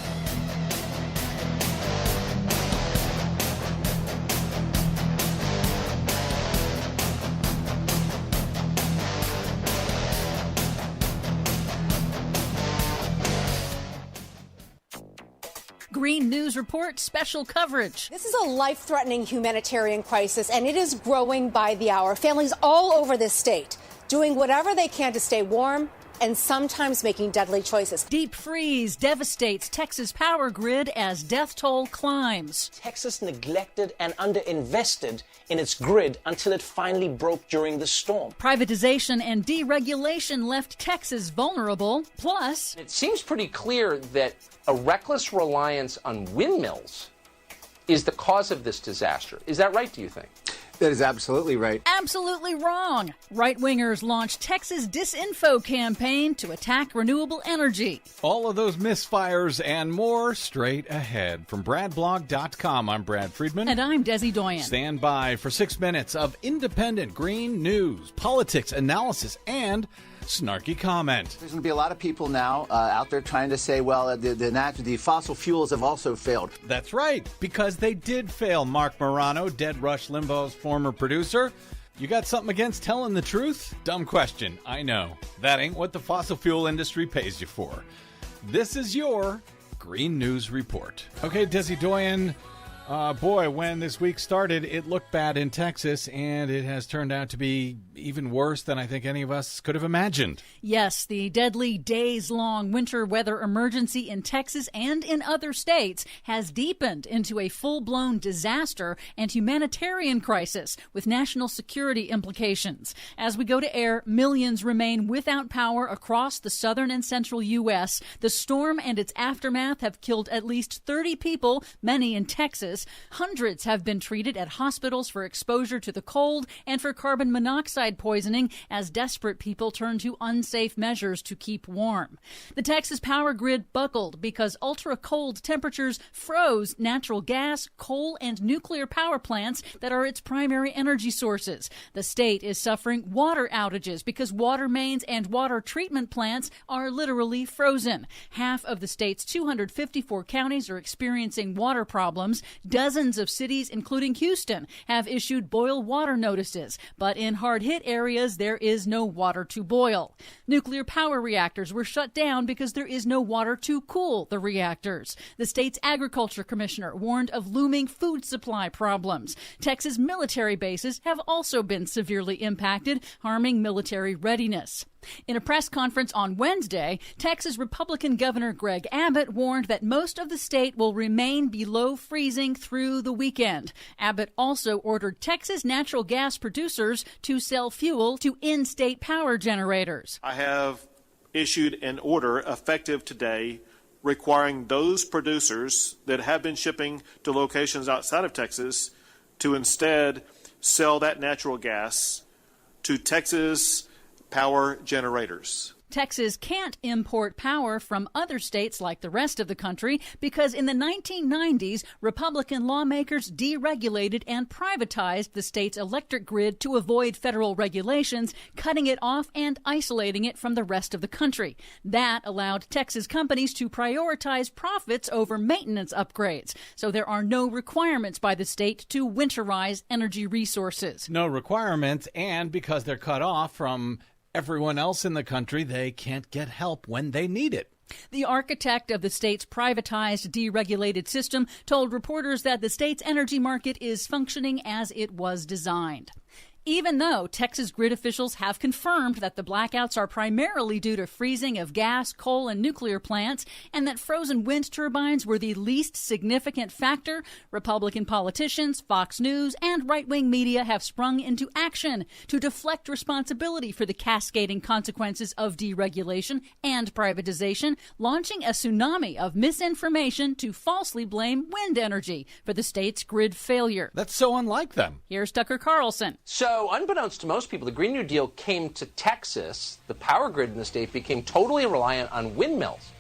Green News Report special coverage. This is a life-threatening humanitarian crisis, and it is growing by the hour. Families all over this state doing whatever they can to stay warm and sometimes making deadly choices. Deep freeze devastates Texas power grid as death toll climbs. Texas neglected and underinvested in its grid until it finally broke during the storm. Privatization and deregulation left Texas vulnerable. Plus, it seems pretty clear that a reckless reliance on windmills is the cause of this disaster. Is that right, do you think? That is absolutely right. Absolutely wrong. Right-wingers launched Texas disinfo campaign to attack renewable energy. All of those misfires and more straight ahead. From BradBlog.com, I'm Brad Friedman. And I'm Desi Doyen. Stand by for 6 minutes of independent green news, politics, analysis, and snarky comment. There's going to be a lot of people now out there trying to say, well, the fossil fuels have also failed. That's right, because they did fail. Mark Morano, Dead Rush Limbaugh's former producer. You got something against telling the truth? Dumb question, I know. That ain't what the fossil fuel industry pays you for. This is your Green News Report. Okay, Desi Doyen. Boy, when this week started, it looked bad in Texas, and it has turned out to be even worse than I think any of us could have imagined. Yes, the deadly days-long winter weather emergency in Texas and in other states has deepened into a full-blown disaster and humanitarian crisis with national security implications. As we go to air, millions remain without power across the southern and central U.S. The storm and its aftermath have killed at least 30 people, many in Texas. Hundreds have been treated at hospitals for exposure to the cold and for carbon monoxide poisoning as desperate people turn to unsafe measures to keep warm. The Texas power grid buckled because ultra-cold temperatures froze natural gas, coal, and nuclear power plants that are its primary energy sources. The state is suffering water outages because water mains and water treatment plants are literally frozen. Half of the state's 254 counties are experiencing water problems. Dozens of cities, including Houston, have issued boil water notices, but in hard-hit areas, there is no water to boil. Nuclear power reactors were shut down because there is no water to cool the reactors. The state's agriculture commissioner warned of looming food supply problems. Texas military bases have also been severely impacted, harming military readiness. In a press conference on Wednesday, Texas Republican Governor Greg Abbott warned that most of the state will remain below freezing through the weekend. Abbott also ordered Texas natural gas producers to sell fuel to in-state power generators. I have issued an order effective today requiring those producers that have been shipping to locations outside of Texas to instead sell that natural gas to Texas power generators. Texas can't import power from other states like the rest of the country because in the 1990s, Republican lawmakers deregulated and privatized the state's electric grid to avoid federal regulations, cutting it off and isolating it from the rest of the country. That allowed Texas companies to prioritize profits over maintenance upgrades. So there are no requirements by the state to winterize energy resources. No requirements, and because they're cut off from everyone else in the country, they can't get help when they need it. The architect of the state's privatized, deregulated system told reporters that the state's energy market is functioning as it was designed. Even though Texas grid officials have confirmed that the blackouts are primarily due to freezing of gas, coal, and nuclear plants, and that frozen wind turbines were the least significant factor, Republican politicians, Fox News, and right-wing media have sprung into action to deflect responsibility for the cascading consequences of deregulation and privatization, launching a tsunami of misinformation to falsely blame wind energy for the state's grid failure. That's so unlike them. Here's Tucker Carlson. So, unbeknownst to most people, the Green New Deal came to Texas. The power grid in the state became totally reliant on windmills.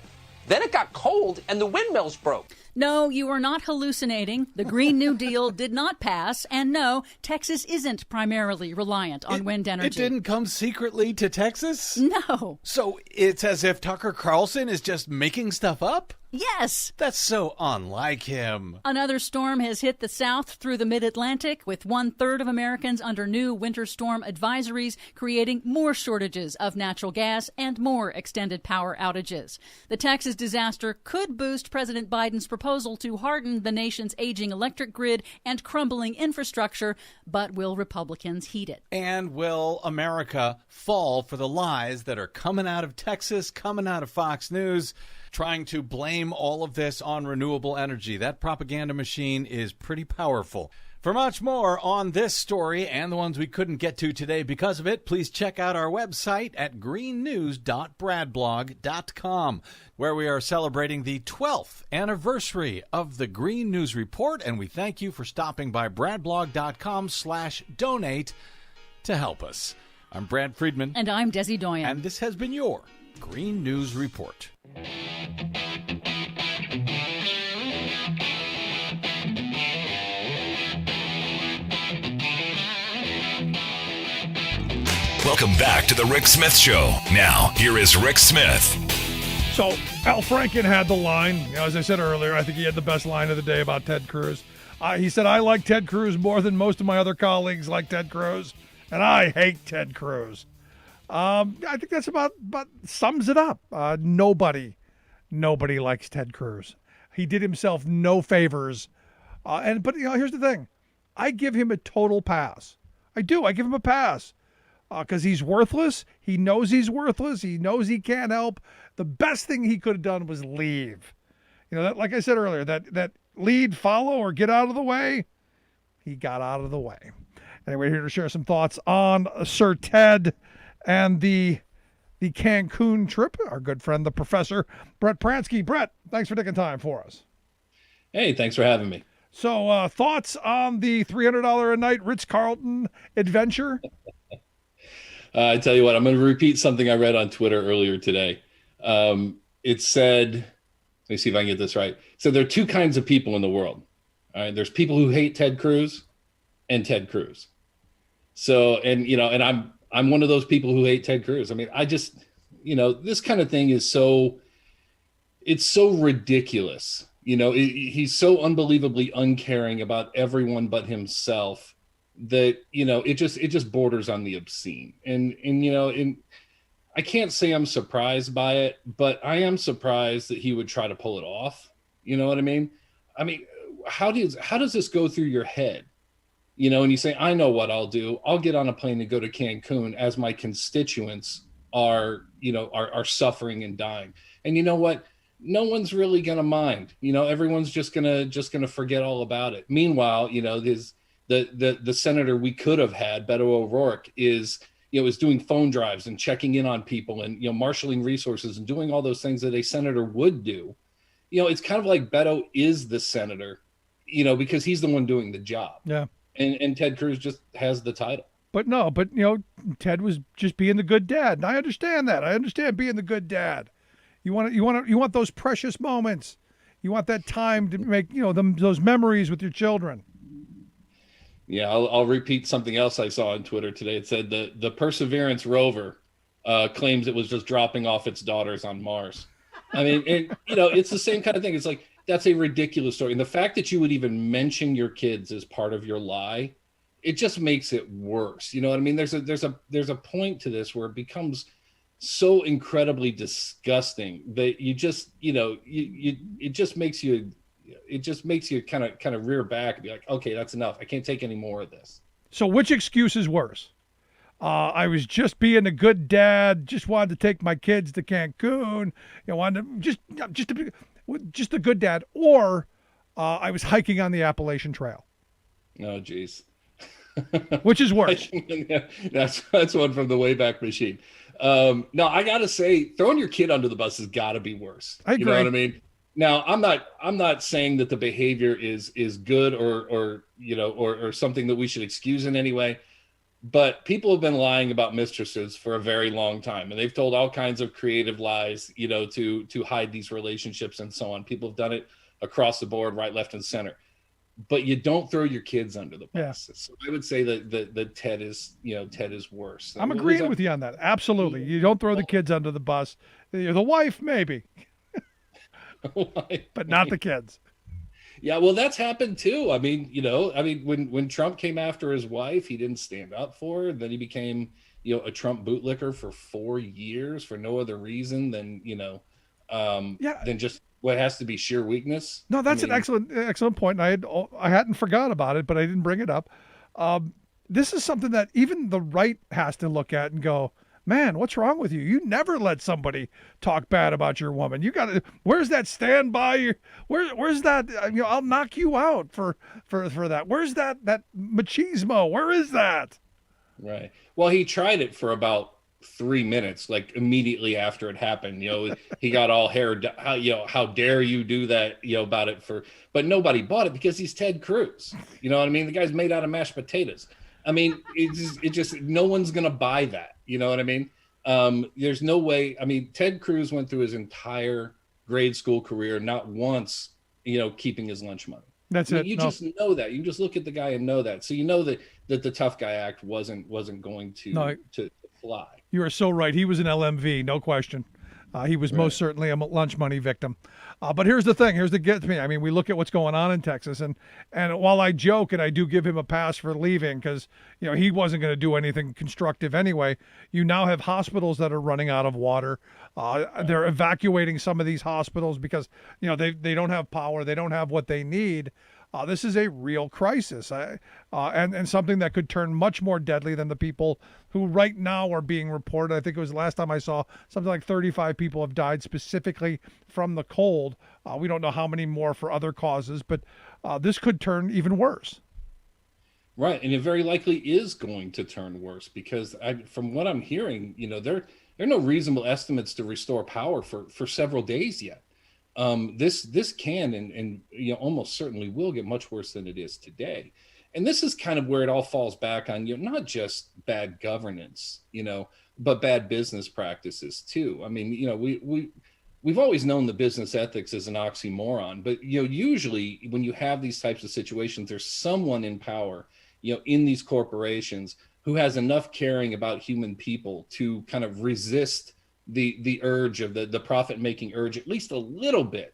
Then it got cold and the windmills broke. No, you are not hallucinating. The Green New Deal did not pass. And no, Texas isn't primarily reliant on wind energy. It didn't come secretly to Texas? No. So it's as if Tucker Carlson is just making stuff up? Yes. That's so unlike him. Another storm has hit the south through the mid-Atlantic, with 1/3 of Americans under new winter storm advisories, creating more shortages of natural gas and more extended power outages. The Texas disaster could boost President Biden's proposal to harden the nation's aging electric grid and crumbling infrastructure, but will Republicans heed it? And will America fall for the lies that are coming out of Texas, coming out of Fox News, trying to blame all of this on renewable energy? That propaganda machine is pretty powerful. For much more on this story and the ones we couldn't get to today because of it, please check out our website at greennews.bradblog.com, where we are celebrating the 12th anniversary of the Green News Report, and we thank you for stopping by bradblog.com/donate to help us. I'm Brad Friedman. And I'm Desi Doyen. And this has been your Green News Report. Welcome back to the Rick Smith Show. Now, here is Rick Smith. So, Al Franken had the line, as I said earlier, I think he had the best line of the day about Ted Cruz. He said, I like Ted Cruz more than most of my other colleagues like Ted Cruz, and I hate Ted Cruz. I think that's about sums it up. Nobody likes Ted Cruz. He did himself no favors. But here's the thing. I give him a total pass. I do. I give him a pass. Because he's worthless. He knows he's worthless. He knows he can't help. The best thing he could have done was leave. That, like I said earlier, that lead, follow, or get out of the way. He got out of the way. Anyway, here to share some thoughts on Sir Ted and the Cancun trip. Our good friend, the professor, Brett Pransky. Brett, thanks for taking time for us. Hey, thanks for having me. So, thoughts on the $300 a night Ritz-Carlton adventure? I tell you what, I'm going to repeat something I read on Twitter earlier today. It said, let me see if I can get this right. So there are two kinds of people in the world. All right, there's people who hate Ted Cruz and Ted Cruz. So, and I'm one of those people who hate Ted Cruz. I mean, I just, this kind of thing is it's so ridiculous. He's so unbelievably uncaring about everyone but himself that, it just borders on the obscene. And I can't say I'm surprised by it, but I am surprised that he would try to pull it off. You know what I mean? I mean, how does this go through your head? And you say, I know what I'll do. I'll get on a plane and go to Cancun as my constituents are suffering and dying. And you know what? No one's really going to mind. Everyone's just going to forget all about it. Meanwhile, the senator we could have had, Beto O'Rourke, is doing phone drives and checking in on people and, marshaling resources and doing all those things that a senator would do. It's kind of like Beto is the senator, because he's the one doing the job. Yeah. And Ted Cruz just has the title. But Ted was just being the good dad. And I understand that. I understand being the good dad. You want those precious moments. You want that time to make, those memories with your children. Yeah, I'll repeat something else I saw on Twitter today. It said the Perseverance rover claims it was just dropping off its daughters on Mars. I mean, it's the same kind of thing. It's like, that's a ridiculous story. And the fact that you would even mention your kids as part of your lie, it just makes it worse. You know what I mean? There's a point to this where it becomes so incredibly disgusting that you just, it just makes you kind of rear back and be like, okay, that's enough. I can't take any more of this. So which excuse is worse? I was just being a good dad, just wanted to take my kids to Cancun, wanted to just a good dad, or I was hiking on the Appalachian Trail. Oh, geez. Which is worse? That's one from the Wayback Machine. No, I gotta say, throwing your kid under the bus has got to be worse. I agree. You know what I mean? Now, I'm not saying that the behavior is good or something that we should excuse in any way, But people have been lying about mistresses for a very long time, and they've told all kinds of creative lies, to hide these relationships and so on. People have done it across the board, right, left, and center. But you don't throw your kids under the bus. Yeah. So I would say that Ted is worse. I'm agreeing with you on that. Absolutely. You don't throw the kids under the bus. The wife, maybe, but not the kids. Yeah, well, that's happened too. I mean, when Trump came after his wife, he didn't stand up for her. Then he became, a Trump bootlicker for 4 years for no other reason than, than just what has to be sheer weakness. No, that's an excellent point. And I hadn't forgot about it, but I didn't bring it up. This is something that even the right has to look at and go, man, what's wrong with you? You never let somebody talk bad about your woman. You got to. Where's that standby? Where's that? I'll knock you out for that. Where's that machismo? Where is that? Right. Well, he tried it for about 3 minutes, like immediately after it happened. He got all hair. How dare you do that? About it but nobody bought it because he's Ted Cruz. You know what I mean? The guy's made out of mashed potatoes. I mean, it just no one's gonna buy that. You know what I mean? There's no way. I mean, Ted Cruz went through his entire grade school career not once, keeping his lunch money. That's it. You just know that. You just look at the guy and know that. So you know that the tough guy act wasn't going to fly. You are so right. He was an LMV, no question. He was most certainly a lunch money victim. But here's the thing. Here's the get to me. I mean, we look at what's going on in Texas, and while I joke and I do give him a pass for leaving because he wasn't going to do anything constructive anyway, you now have hospitals that are running out of water. They're evacuating some of these hospitals because they don't have power. They don't have what they need. This is a real crisis, and something that could turn much more deadly than the people who right now are being reported. I think it was the last time I saw something like 35 people have died specifically from the cold. We don't know how many more for other causes, but this could turn even worse. Right, and it very likely is going to turn worse because from what I'm hearing, there are no reasonable estimates to restore power for several days yet. This can and almost certainly will get much worse than it is today. And this is kind of where it all falls back on, not just bad governance, but bad business practices too. I mean, we've always known the business ethics is an oxymoron, but usually when you have these types of situations, there's someone in power, in these corporations who has enough caring about human people to kind of resist the urge of the profit-making urge, at least a little bit,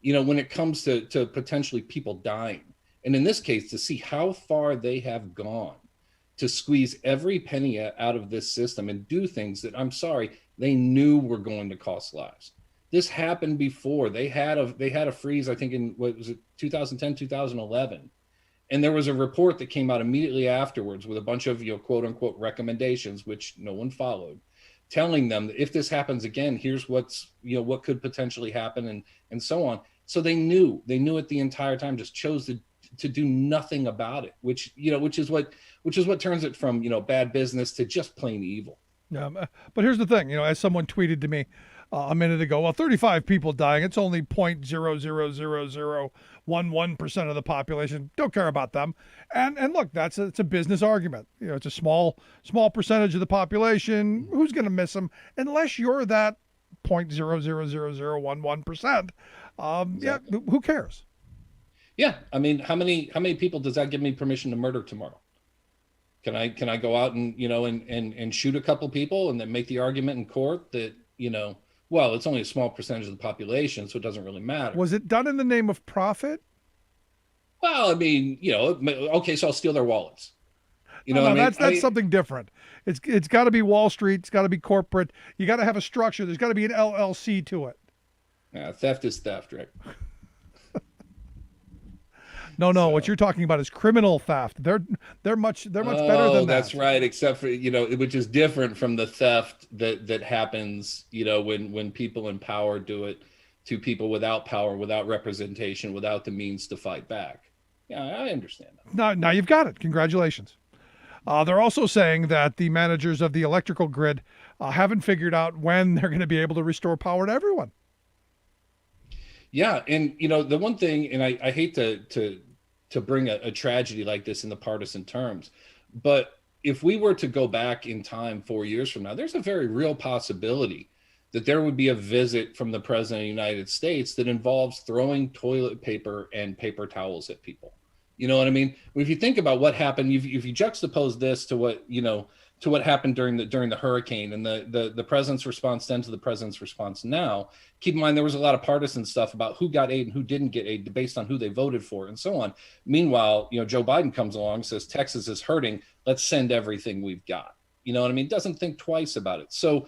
when it comes to potentially people dying. And in this case, to see how far they have gone to squeeze every penny out of this system and do things that, I'm sorry, they knew were going to cost lives. This happened before. They had a freeze, I think in, 2010, 2011. And there was a report that came out immediately afterwards with a bunch of, quote unquote recommendations, which no one followed, telling them that if this happens again, here's what could potentially happen and so on. So they knew it the entire time, just chose to do nothing about it, which is what turns it from, bad business to just plain evil. Yeah. But here's the thing, as someone tweeted to me a minute ago, well, 35 people dying, it's only 0.00011% of the population. Don't care about them. And look, it's a business argument. It's a small percentage of the population. Who's going to miss them? Unless you're that 0.00011%. Yeah, who cares? Yeah, I mean, how many people does that give me permission to murder tomorrow? Can I go out and and shoot a couple people and then make the argument in court that well, it's only a small percentage of the population, so it doesn't really matter. Was it done in the name of profit? Well, I mean, okay, so I'll steal their wallets. That's something different. It's got to be Wall Street. It's got to be corporate. You got to have a structure. There's got to be an LLC to it. Yeah, theft is theft, Rick. No. What you're talking about is criminal theft. They're much better than that. That's right. Except for which is different from the theft that happens when people in power do it to people without power, without representation, without the means to fight back. Yeah, I understand that. Now you've got it. Congratulations. They're also saying that the managers of the electrical grid haven't figured out when they're going to be able to restore power to everyone. Yeah, and the one thing, and I hate to bring a tragedy like this in the partisan terms, but if we were to go back in time 4 years from now, there's a very real possibility that there would be a visit from the president of the United States that involves throwing toilet paper and paper towels at people. You know what I mean? If you think about what happened, if you juxtapose this to what, to what happened during the hurricane and the president's response then to the president's response now, keep in mind there was a lot of partisan stuff about who got aid and who didn't get aid based on who they voted for and so on. Meanwhile, Joe Biden comes along, says Texas is hurting, let's send everything we've got. You know what I mean? Doesn't think twice about it. So,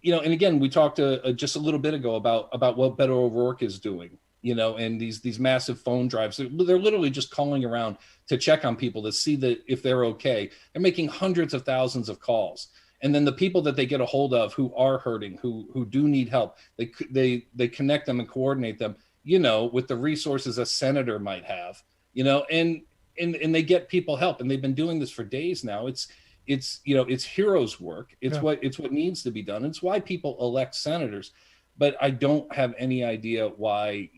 and again, we talked just a little bit ago about what Beto O'Rourke is doing, and these massive phone drives. They're literally just calling around to check on people to see that if they're okay. They're making hundreds of thousands of calls. And then the people that they get a hold of who are hurting, who do need help, they connect them and coordinate them, with the resources a senator might have, and they get people help. And they've been doing this for days now. It's heroes work. It's what needs to be done. It's why people elect senators. But I don't have any idea why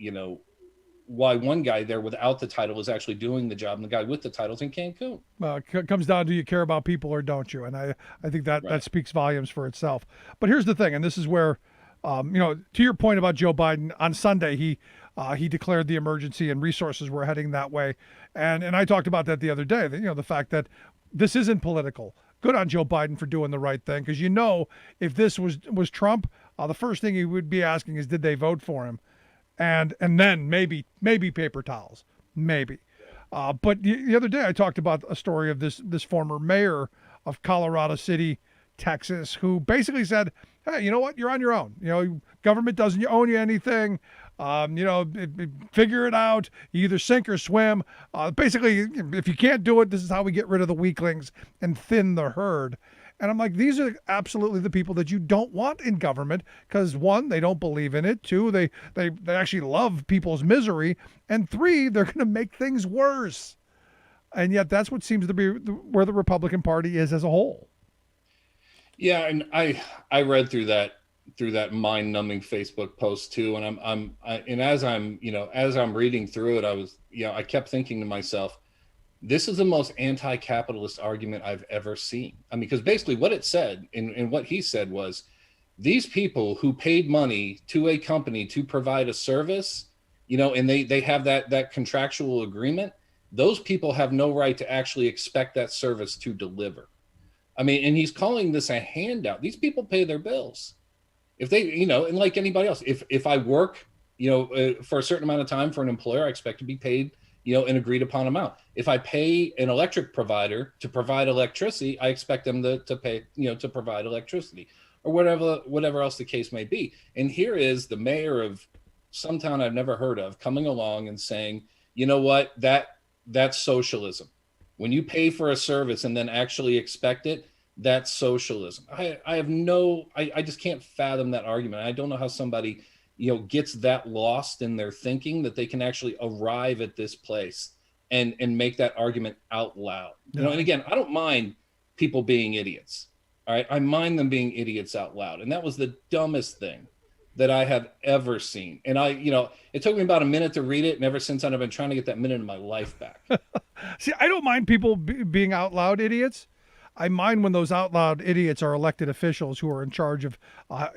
one guy there without the title is actually doing the job and the guy with the title's in Cancun. Well, it comes down to you care about people or don't you? And I think that speaks volumes for itself. But here's the thing, and this is where, to your point about Joe Biden, on Sunday, he declared the emergency and resources were heading that way. And I talked about that the other day, the fact that this isn't political. Good on Joe Biden for doing the right thing, because if this was Trump, the first thing he would be asking is, did they vote for him? And then maybe paper towels, maybe. But the other day I talked about a story of this former mayor of Colorado City, Texas, who basically said, hey, you know what? You're on your own. Government doesn't own you anything. Figure it out. You either sink or swim. Basically, if you can't do it, this is how we get rid of the weaklings and thin the herd. And I'm like, these are absolutely the people that you don't want in government because, one, they don't believe in it. Two, they actually love people's misery. And three, they're going to make things worse. And yet that's what seems to be where the Republican Party is as a whole. Yeah, and I read through that mind-numbing Facebook post too, and as I'm reading through it, I kept thinking to myself, this is the most anti-capitalist argument I've ever seen. I mean, because basically what it said and what he said was, these people who paid money to a company to provide a service, and they have that contractual agreement, those people have no right to actually expect that service to deliver. I mean, and he's calling this a handout. These people pay their bills. If they, and like anybody else, if I work, for a certain amount of time for an employer, I expect to be paid, an agreed upon amount. If I pay an electric provider to provide electricity, I expect them to pay, to provide electricity or whatever else the case may be. And here is the mayor of some town I've never heard of coming along and saying, you know what, that's socialism. When you pay for a service and then actually expect it, that's socialism. I just can't fathom that argument. I don't know how somebody, gets that lost in their thinking that they can actually arrive at this place and make that argument out loud. And again, I don't mind people being idiots. All right. I mind them being idiots out loud. And that was the dumbest thing that I have ever seen. And it took me about a minute to read it. And ever since then, I've been trying to get that minute of my life back. See, I don't mind people being out loud idiots. I mind when those out loud idiots are elected officials who are in charge of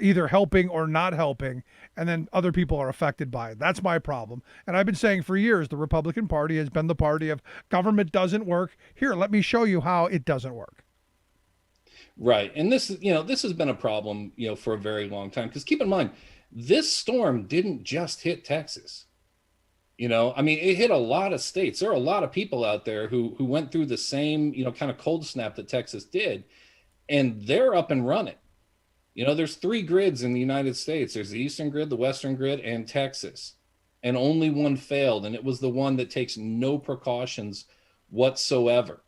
either helping or not helping, and then other people are affected by it. That's my problem. And I've been saying for years, the Republican Party has been the party of government doesn't work. Here, let me show you how it doesn't work. Right. And this has been a problem, for a very long time. Because keep in mind, this storm didn't just hit Texas. It hit a lot of states. There are a lot of people out there who went through the same, kind of cold snap that Texas did, and they're up and running. There's 3 grids in the United States. There's the Eastern grid, the Western grid, and Texas. And only one failed, and it was the one that takes no precautions whatsoever.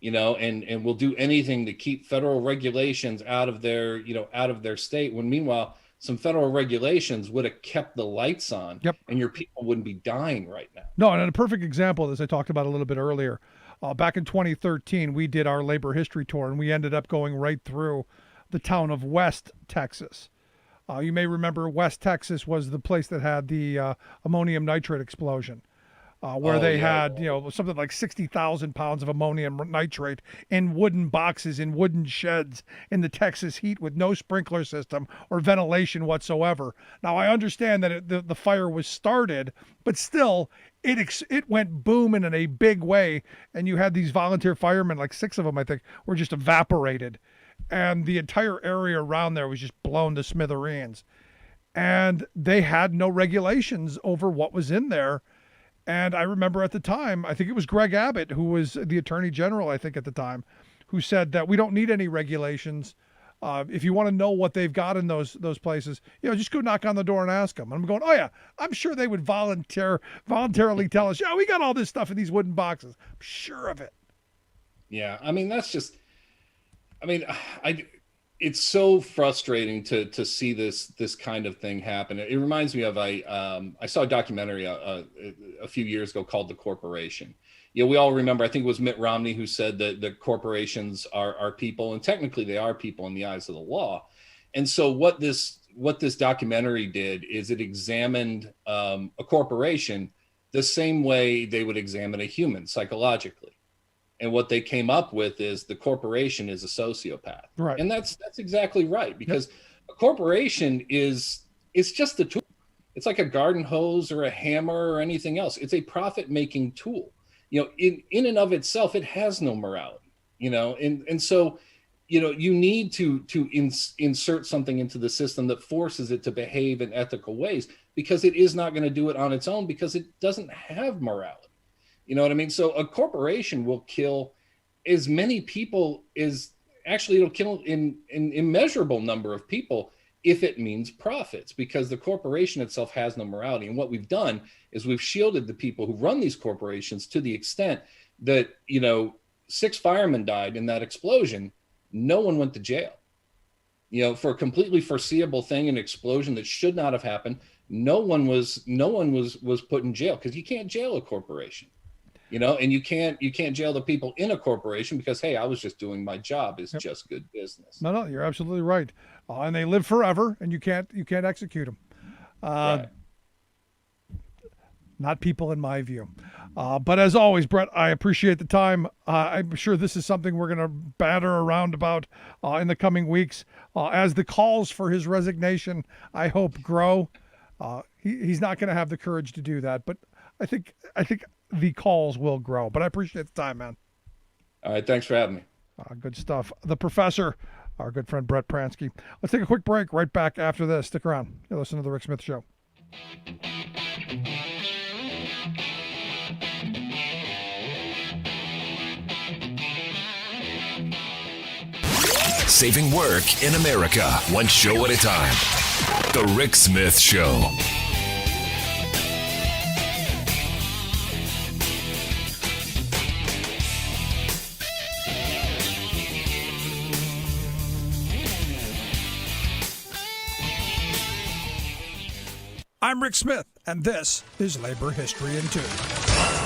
And will do anything to keep federal regulations out of their state, when meanwhile, some federal regulations would have kept the lights on, and your people wouldn't be dying right now. No, and a perfect example of this I talked about a little bit earlier. Back in 2013, we did our labor history tour, and we ended up going right through the town of West Texas. You may remember West Texas was the place that had the ammonium nitrate explosion. where they had, something like 60,000 pounds of ammonium nitrate in wooden boxes, in wooden sheds in the Texas heat with no sprinkler system or ventilation whatsoever. Now, I understand that the fire was started, but still, it went booming in a big way, and you had these volunteer firemen, like 6 of them, I think, were just evaporated, and the entire area around there was just blown to smithereens. And they had no regulations over what was in there. And I remember at the time, I think it was Greg Abbott, who was the Attorney General, I think at the time, who said that we don't need any regulations. If you want to know what they've got in those places, just go knock on the door and ask them. And I'm going, oh yeah, I'm sure they would voluntarily tell us, yeah, we got all this stuff in these wooden boxes. I'm sure of it. Yeah, I mean, it's so frustrating to see this kind of thing happen. It reminds me of I saw a documentary a few years ago called The Corporation. We all remember, I think it was Mitt Romney who said that the corporations are people, and technically they are people in the eyes of the law. And so what this documentary did is it examined a corporation the same way they would examine a human psychologically. And what they came up with is the corporation is a sociopath. Right. And that's exactly right, because a corporation it's just a tool. It's like a garden hose or a hammer or anything else. It's a profit-making tool. In and of itself, it has no morality, and so, you need to insert something into the system that forces it to behave in ethical ways, because it is not going to do it on its own, because it doesn't have morality. You know what I mean? So a corporation will kill as many people it'll kill an immeasurable number of people if it means profits, because the corporation itself has no morality. And what we've done is we've shielded the people who run these corporations to the extent that, 6 firemen died in that explosion. No one went to jail. For a completely foreseeable thing, an explosion that should not have happened, no one was put in jail, because you can't jail a corporation. And you can't jail the people in a corporation because, hey, I was just doing my job. It's just good business. No, you're absolutely right. And they live forever, and you can't execute them. Right. Not people in my view. But as always, Brett, I appreciate the time. I'm sure this is something we're going to batter around about in the coming weeks as the calls for his resignation, I hope, grow. He's not going to have the courage to do that, but I think the calls will grow. But I appreciate the time, man. All right. Thanks for having me. Good stuff. The professor, our good friend Brett Pransky. Let's take a quick break. Right back after this. Stick around. You're listening to The Rick Smith Show. Saving work in America, one show at a time. The Rick Smith Show. I'm Rick Smith, and this is Labor History in 2.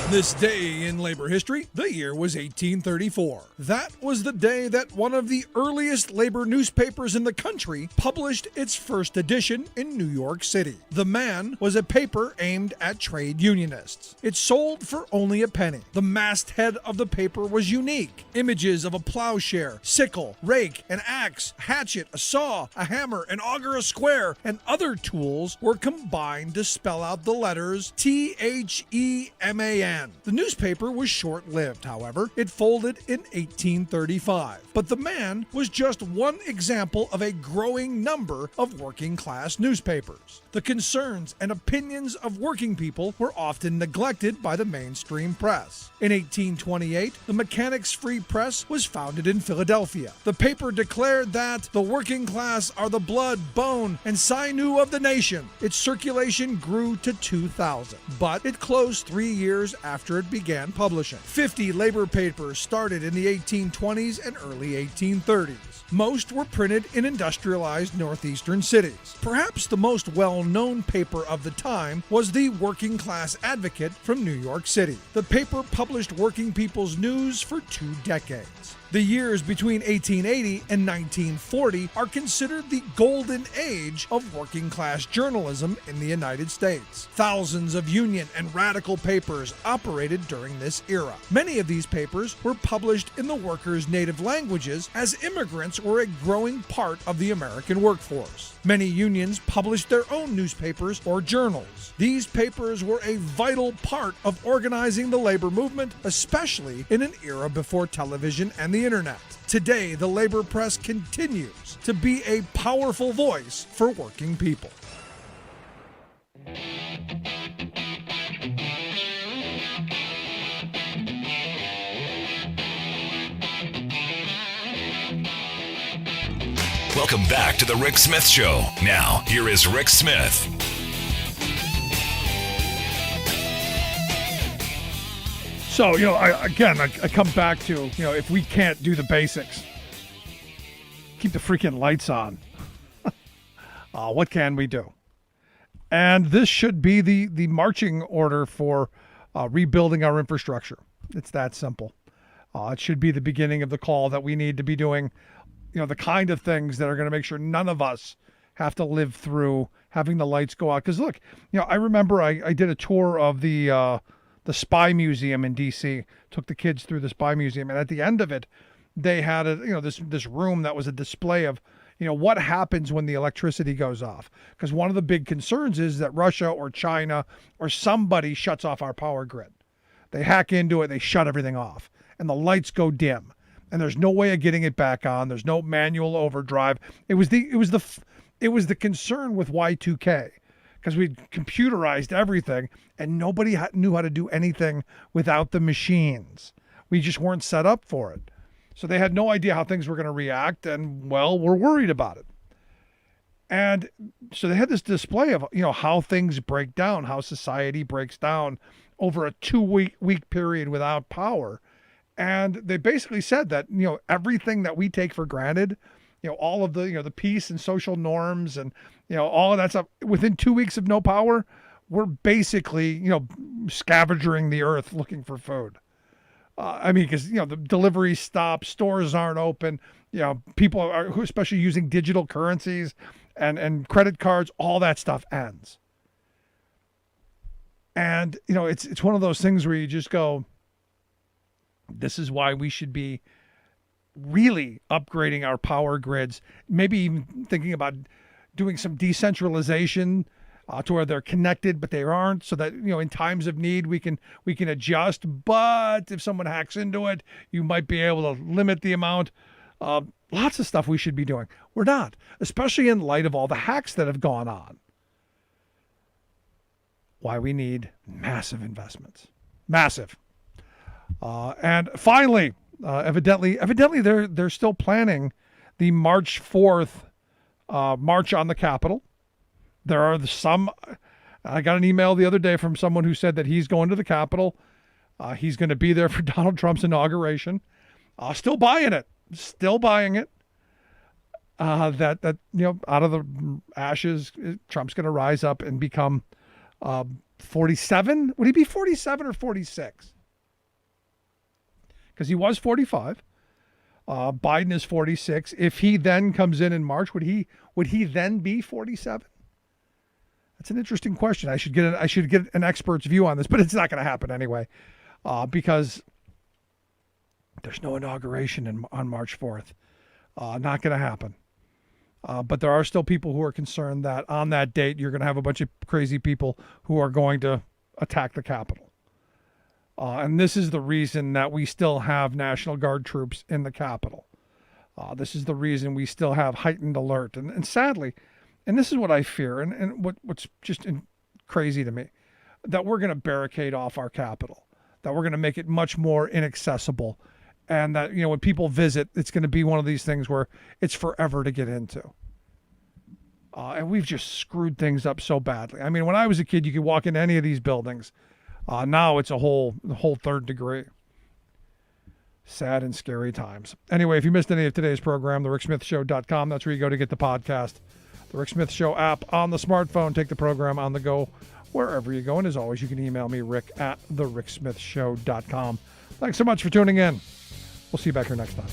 This day in labor history, the year was 1834. That was the day that one of the earliest labor newspapers in the country published its first edition in New York City. The Man was a paper aimed at trade unionists. It sold for only a penny. The masthead of the paper was unique. Images of a plowshare, sickle, rake, an axe, a hatchet, a saw, a hammer, an auger, a square, and other tools were combined to spell out the letters THEMAN. The newspaper was short-lived, however. It folded in 1835. But The Man was just one example of a growing number of working-class newspapers. The concerns and opinions of working people were often neglected by the mainstream press. In 1828, the Mechanics' Free Press was founded in Philadelphia. The paper declared that the working class are the blood, bone, and sinew of the nation. Its circulation grew to 2,000, but it closed 3 years after it began publishing. 50 labor papers started in the 1820s and early 1830s. Most were printed in industrialized northeastern cities. Perhaps the most well-known paper of the time was the Working Class Advocate from New York City. The paper published working people's news for 2 decades. The years between 1880 and 1940 are considered the golden age of working class journalism in the United States. Thousands of union and radical papers operated during this era. Many of these papers were published in the workers' native languages as immigrants were a growing part of the American workforce. Many unions published their own newspapers or journals. These papers were a vital part of organizing the labor movement, especially in an era before television and the internet. Today, the labor press continues to be a powerful voice for working people. Welcome back to the Rick Smith Show. Now, here is Rick Smith. So, I come back to, if we can't do the basics, keep the freaking lights on, what can we do? And this should be the marching order for rebuilding our infrastructure. It's that simple. It should be the beginning of the call that we need to be doing, the kind of things that are going to make sure none of us have to live through having the lights go out. Because look, I remember I did a tour of the Spy Museum in D.C., took the kids through the Spy Museum. And at the end of it, they had this room that was a display of, what happens when the electricity goes off. Because one of the big concerns is that Russia or China or somebody shuts off our power grid. They hack into it, they shut everything off, and the lights go dim. And there's no way of getting it back on. There's no manual overdrive. It was the concern with Y2K. Because we'd computerized everything and nobody knew how to do anything without the machines. We just weren't set up for it. So they had no idea how things were going to react, and, well, we're worried about it. And so they had this display of, how things break down, how society breaks down over a 2-week period without power. And they basically said that, everything that we take for granted, all of the, the peace and social norms and, all of that stuff, within 2 weeks of no power, we're basically, scavenging the earth looking for food. Because, the deliveries stop, stores aren't open, people are especially using digital currencies and credit cards, all that stuff ends. And, it's one of those things where you just go, this is why we should be really upgrading our power grids, maybe even thinking about doing some decentralization to where they're connected, but they aren't, so that, in times of need, we can adjust. But if someone hacks into it, you might be able to limit the amount. Lots of stuff we should be doing. We're not, especially in light of all the hacks that have gone on. Why we need massive investments. Massive. And finally, evidently they're still planning the March 4th march on the Capitol. There are some. I got an email the other day from someone who said that he's going to the Capitol. He's going to be there for Donald Trump's inauguration. Still buying it. That out of the ashes, Trump's going to rise up and become 47. Would he be 47 or 46? Because he was 45. Biden is 46. If he then comes in March, would he then be 47? That's an interesting question. I should get an expert's view on this, but it's not going to happen anyway, because there's no inauguration on March 4th. Not going to happen. But there are still people who are concerned that on that date you're going to have a bunch of crazy people who are going to attack the Capitol. And this is the reason that we still have National Guard troops in the Capitol. This is the reason we still have heightened alert. And sadly, and this is what I fear, and what's just crazy to me, that we're going to barricade off our Capitol, that we're going to make it much more inaccessible, and that, when people visit, it's going to be one of these things where it's forever to get into. And we've just screwed things up so badly. I mean, when I was a kid, you could walk into any of these buildings. Now it's the whole third degree. Sad and scary times. Anyway, if you missed any of today's program, thericksmithshow.com. That's where you go to get the podcast. The Rick Smith Show app on the smartphone. Take the program on the go wherever you go. And as always, you can email me, rick@thericksmithshow.com. Thanks so much for tuning in. We'll We'll see you back here next time.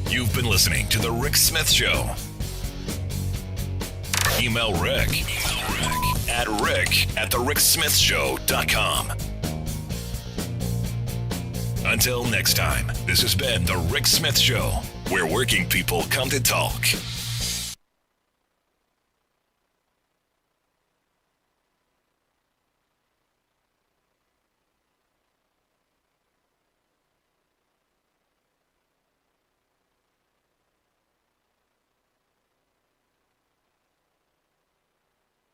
You've been listening to The Rick Smith Show. Email Rick at rick@thericksmithshow.com. Until next time, this has been The Rick Smith Show, where working people come to talk.